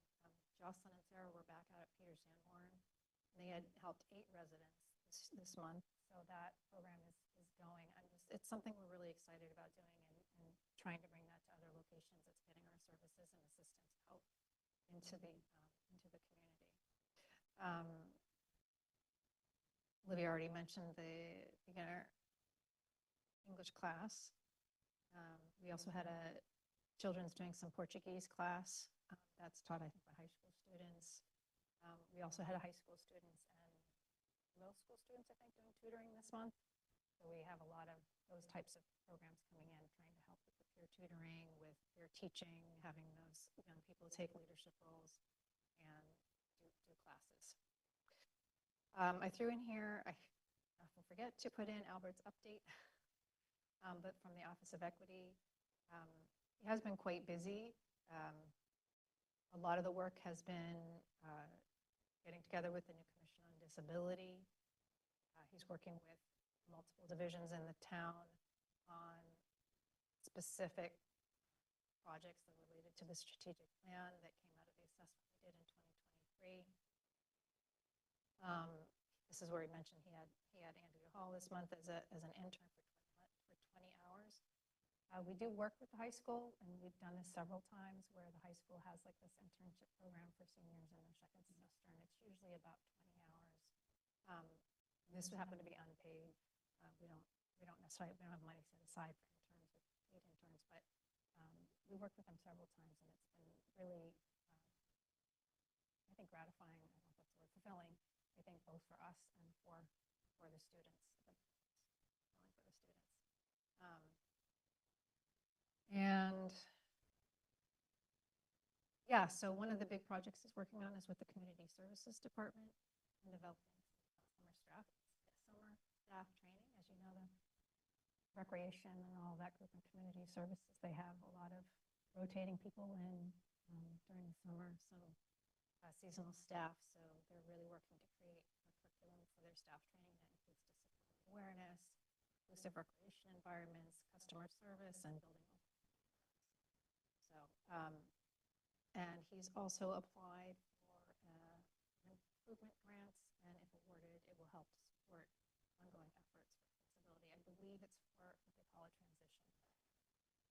Jocelyn and Sarah were back out at Peter Sanborn. They had helped 8 residents this month. So that program is going. It's something we're really excited about doing and trying to bring that to other locations. It's getting our services and assistance out into the community. Olivia already mentioned the beginner English class. We also had children's doing some Portuguese class. That's taught, I think, by high school students. We also had high school students and middle school students, I think, doing tutoring this month. So we have a lot of those types of programs coming in, trying to help with the peer tutoring, with peer teaching, having those young people take leadership roles and do classes. I threw in here, I often forget to put in Albert's update, but from the Office of Equity, it has been quite busy. A lot of the work has been getting together with the new Commission on Disability. He's working with multiple divisions in the town on specific projects that are related to the strategic plan that came out of the assessment we did in 2023. This is where he mentioned he had Andrea Hall this month as an intern for 20 hours. We do work with the high school, and we've done this several times where the high school has like this internship program for seniors in their second semester, and it's usually about 20 hours. This would happen to be unpaid. We don't necessarily, we don't have money set aside for interns with paid interns, but we worked with them several times, and it's been really, I think, gratifying. I don't know if that's the word, fulfilling. I think both for us and for the students, fulfilling for the students. And yeah, so one of the big projects he's working on is with the Community Services Department and developing summer staff training. As you know, the recreation and all that group and community services, they have a lot of rotating people in during the summer, some seasonal staff. So they're really working to create a curriculum for their staff training that includes disciplinary awareness, inclusive recreation environments, customer service, and building local programs. So, and he's also applied for improvement grants, and if awarded, it will help support ongoing efforts for accessibility. I believe it's for what they call a transition plan.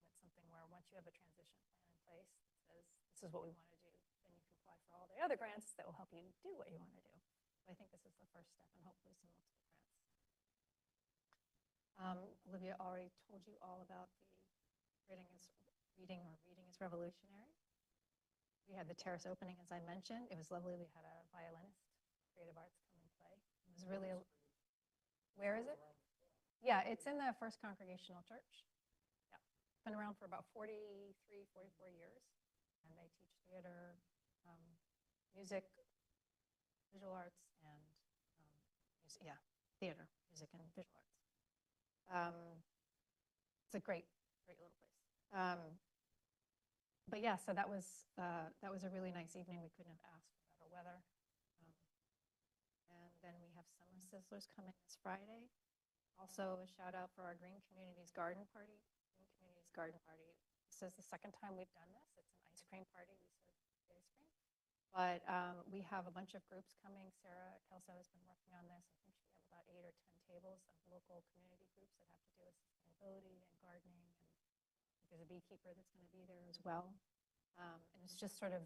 It's something where once you have a transition plan in place that says this is what we want to do, then you can apply for all the other grants that will help you do what you want to do. So I think this is the first step, and hopefully some multiple grants. Olivia already told you all about the reading is revolutionary. We had the terrace opening, as I mentioned. It was lovely. We had a violinist, creative arts, come and play. It was really, where is it? Yeah, it's in the First Congregational Church. Yeah, it's been around for about 44 years. And they teach theater, music, visual arts, and theater, music, and visual arts. It's a great little place. But yeah, so that was a really nice evening. We couldn't have asked for better weather. And then we have Summer Sizzlers coming this Friday. Also a shout out for our Green Communities Garden Party. Green Communities Garden Party. This is the second time we've done this. It's an ice cream party. We serve ice cream. But we have a bunch of groups coming. Sarah Kelso has been working on this. I think we have about 8 or 10 tables of local community groups that have to do with sustainability and gardening. And there's a beekeeper that's going to be there as well. And it's just sort of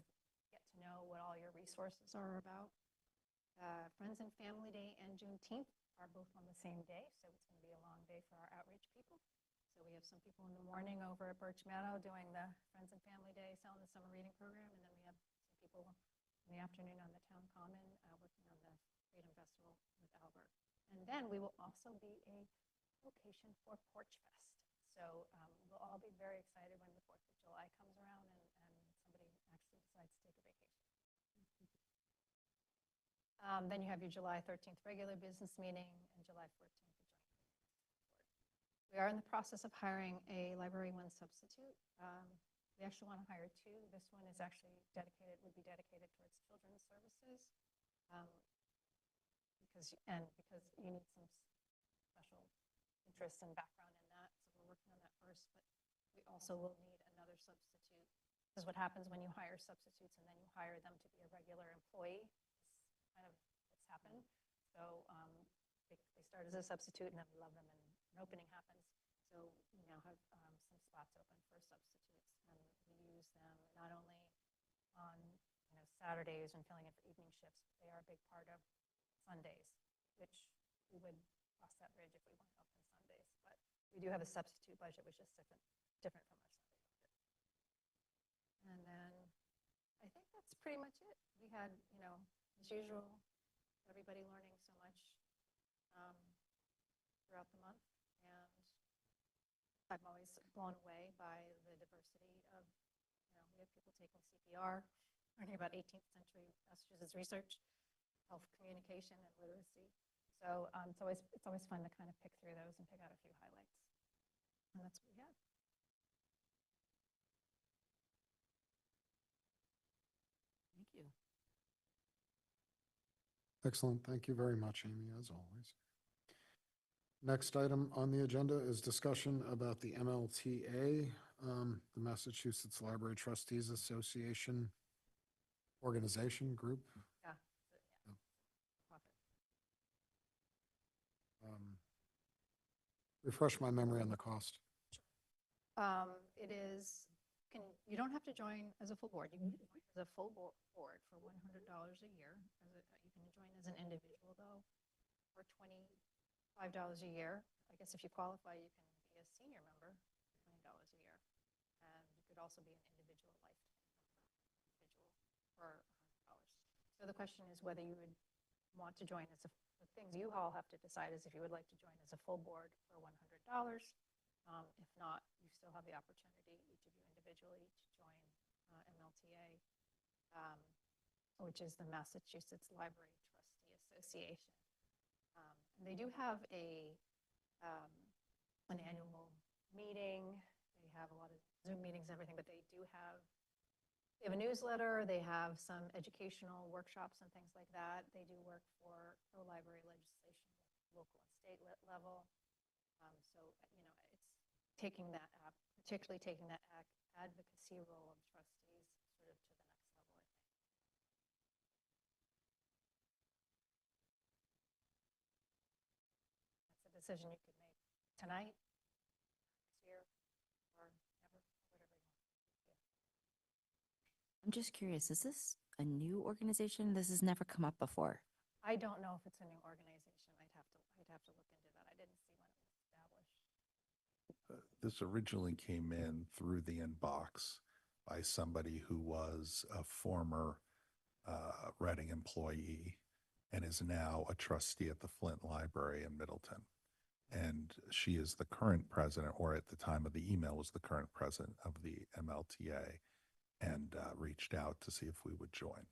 get to know what all your resources are about. Friends and Family Day and Juneteenth are both on the same day, so it's going to be a long day for our outreach people. So we have some people in the morning over at Birch Meadow doing the Friends and Family Day, selling the summer reading program, and then we have some people in the afternoon on the Town Common working on the Freedom Festival with Albert. And then we will also be a location for Porch Fest. So we'll all be very excited when the 4th of July comes around and somebody actually decides to take a vacation. Then you have your July 13th regular business meeting and July 14th the joint meeting. We are in the process of hiring a Library 1 substitute. We actually want to hire 2. This one is actually would be dedicated towards children's services because you need some special interest and background in that. So we're working on that first, but we also will need another substitute. This is what happens when you hire substitutes and then you hire them to be a regular employee. Kind of what's happened. So they start as a substitute and then we love them and an opening happens. So we now have some spots open for substitutes, and we use them not only on Saturdays and filling in for evening shifts, but they are a big part of Sundays, which we would cross that bridge if we weren't open Sundays. But we do have a substitute budget, which is different from our Sunday budget. And then I think that's pretty much it. We had, as usual, everybody learning so much throughout the month. I'm always blown away by the diversity of, we have people taking CPR, learning about 18th century Massachusetts research, health communication and literacy. So it's always fun to kind of pick through those and pick out a few highlights. And that's what we had. Thank you. Excellent. Thank you very much, Amy, as always. Next item on the agenda is discussion about the MLTA, the Massachusetts Library Trustees Association organization group. Yeah. Refresh my memory on the cost. It is, you don't have to join as a full board. You can join as a full board for $100 a year. You can join as an individual though, for $25 a year. I guess if you qualify, you can be a senior member for $20 a year. And you could also be an individual for $100. So the question is whether you would want to join as the things you all have to decide is if you would like to join as a full board for $100. If not, you still have the opportunity, each of you individually, to join MLTA, which is the Massachusetts Library Trustee Association. And they do have an annual meeting. They have a lot of Zoom meetings and everything, but they have a newsletter. They have some educational workshops and things like that. They do work for library legislation, local and state level. So, it's taking that, particularly taking that advocacy role of trustees sort of to the next level, I think. That's a decision you could make tonight, next year, or never, whatever you want. I'm just curious, is this a new organization? This has never come up before. I don't know if it's a new organization. I'd have to look into that. I didn't see when it was established. This originally came in through the inbox by somebody who was a former Reading employee and is now a trustee at the Flint Library in Middleton. And she is the current president, or at the time of the email was the current president of the MLTA, and reached out to see if we would join.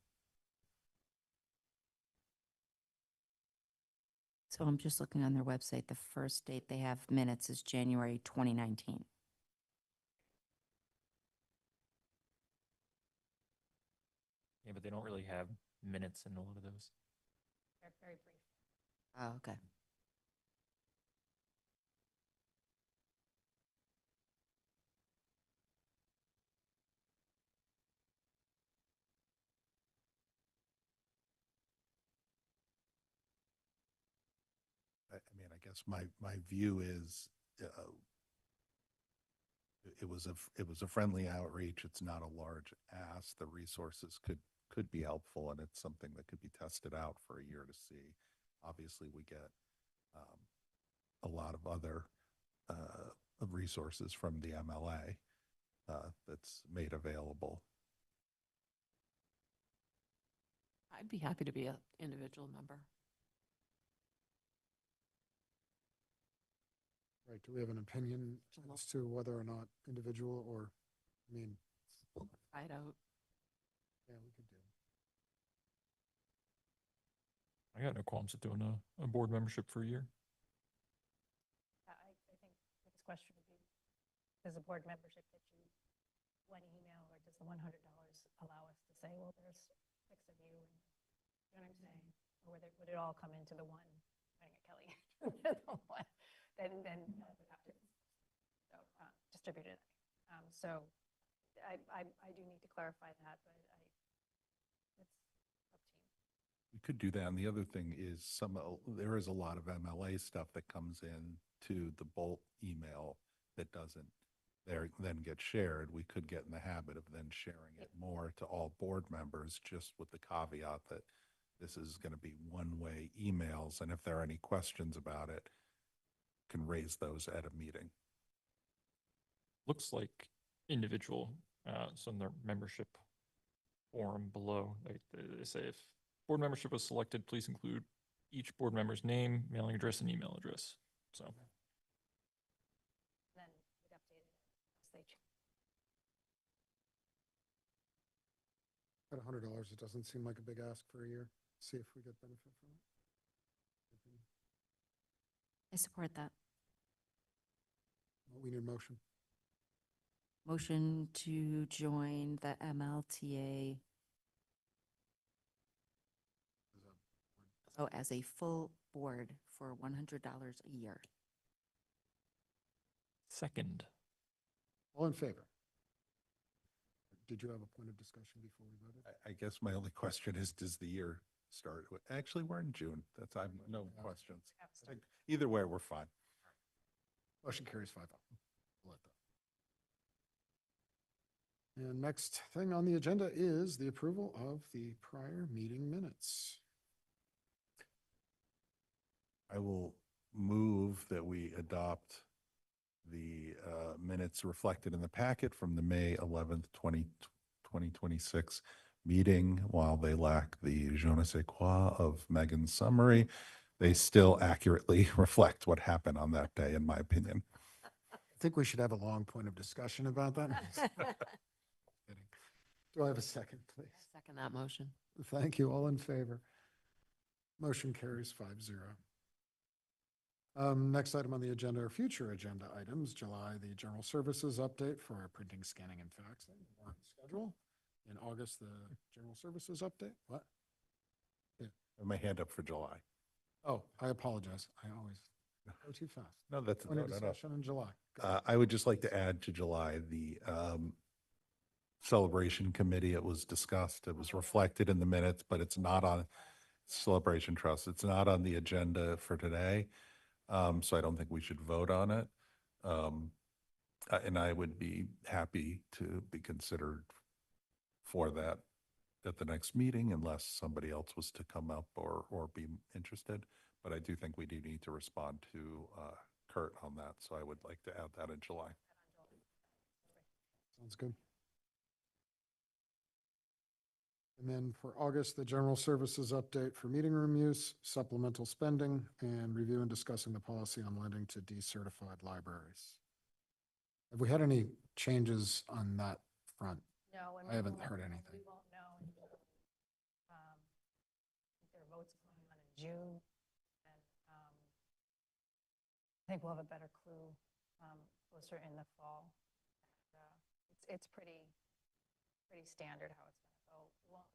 So I'm just looking on their website. The first date they have minutes is January 2019. Yeah, but they don't really have minutes in a lot of those. They're very brief. Oh, okay. I mean, I guess my view is it was a friendly outreach. It's not a large ask. The resources could be helpful, and it's something that could be tested out for a year to see. Obviously, we get a lot of other resources from the MLA that's made available. I'd be happy to be an individual member. Right, do we have an opinion as to whether or not individual or, I mean, Try it out. yeah, we could do. I got no qualms with doing a board membership for a year. I think the biggest question would be, does a board membership get you one email, or does the $100 allow us to say, well, there's 6 of you, and you know what I'm saying? Or would it all come into the one, pointing at Kelly, the one, then would have to distribute it. So I do need to clarify that, but it's up to you. We could do that. And the other thing is there is a lot of MLA stuff that comes in to the Bolt email that doesn't then get shared. We could get in the habit of then sharing it more to all board members, just with the caveat that this is going to be one-way emails. And if there are any questions about it, can raise those at a meeting. Looks like individual, so in their membership form below, they say if board membership was selected, please include each board member's name, mailing address, and email address. So Then we'd At $100, it doesn't seem like a big ask for a year. See if we get benefit from it. I support that. We need a motion. Motion to join the MLTA. Oh, as a full board for $100 a year. Second. All in favor? Did you have a point of discussion before we voted? I guess my only question is, does the year start? Actually, we're in June. I'm no questions. Either way, we're fine. Motion carries 5-0. We'll let that. And next thing on the agenda is the approval of the prior meeting minutes. I will move that we adopt the minutes reflected in the packet from the May 11th, 2026 meeting. While they lack the je ne sais quoi of Megan's summary, they still accurately reflect what happened on that day, in my opinion. I think we should have a long point of discussion about that. Kidding. Do I have a second, please? Second that motion. Thank you. All in favor? Motion carries 5-0. Next item on the agenda are future agenda items. July, the general services update for our printing, scanning, and faxing warrant schedule. In August, the general services update. What? My hand up for July. Oh, I apologize. I always go too fast. No, that's Point of discussion in July. I would just like to add to July, the celebration committee. It was discussed, it was reflected in the minutes, but it's not on Celebration Trust. It's not on the agenda for today. So I don't think we should vote on it. And I would be happy to be considered for that at the next meeting unless somebody else was to come up or be interested. But I do think we do need to respond to Kurt on that. So I would like to add that in July. Sounds good. And then for August, the general services update for meeting room use, supplemental spending, and review and discussing the policy on lending to decertified libraries. Have we had any changes on that front? No. and I we haven't won't- heard anything. We won't know until, their votes going on in June. And I think we'll have a better clue closer in the fall. And, it's pretty standard how it's going to go.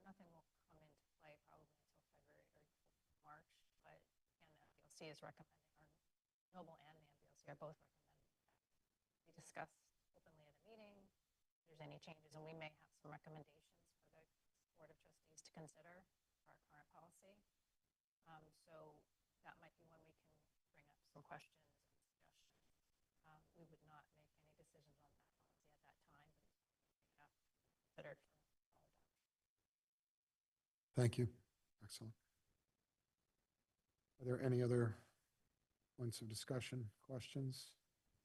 Nothing will come into play probably until February or March, but again, the NBLC is recommending, or Noble and the NBLC are both recommending that we discuss openly at a meeting if there's any changes, and we may have some recommendations for the Board of Trustees to consider for our current policy. So that might be when we can bring up some questions and suggestions. We would not make any decisions on that policy at that time, but it's considered for fall adoption. Thank you. Excellent. Are there any other points of discussion, questions?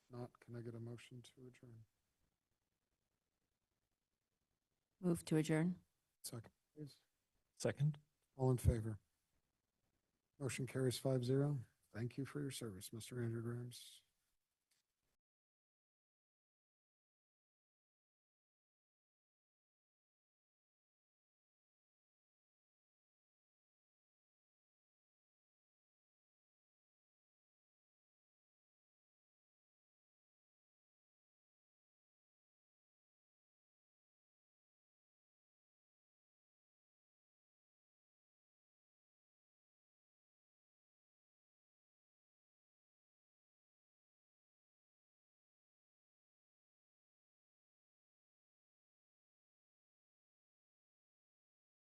If not, can I get a motion to adjourn? Move to adjourn. Second, please. Second. All in favor? Motion carries 5-0. Thank you for your service, Mr. Andrew Grimes.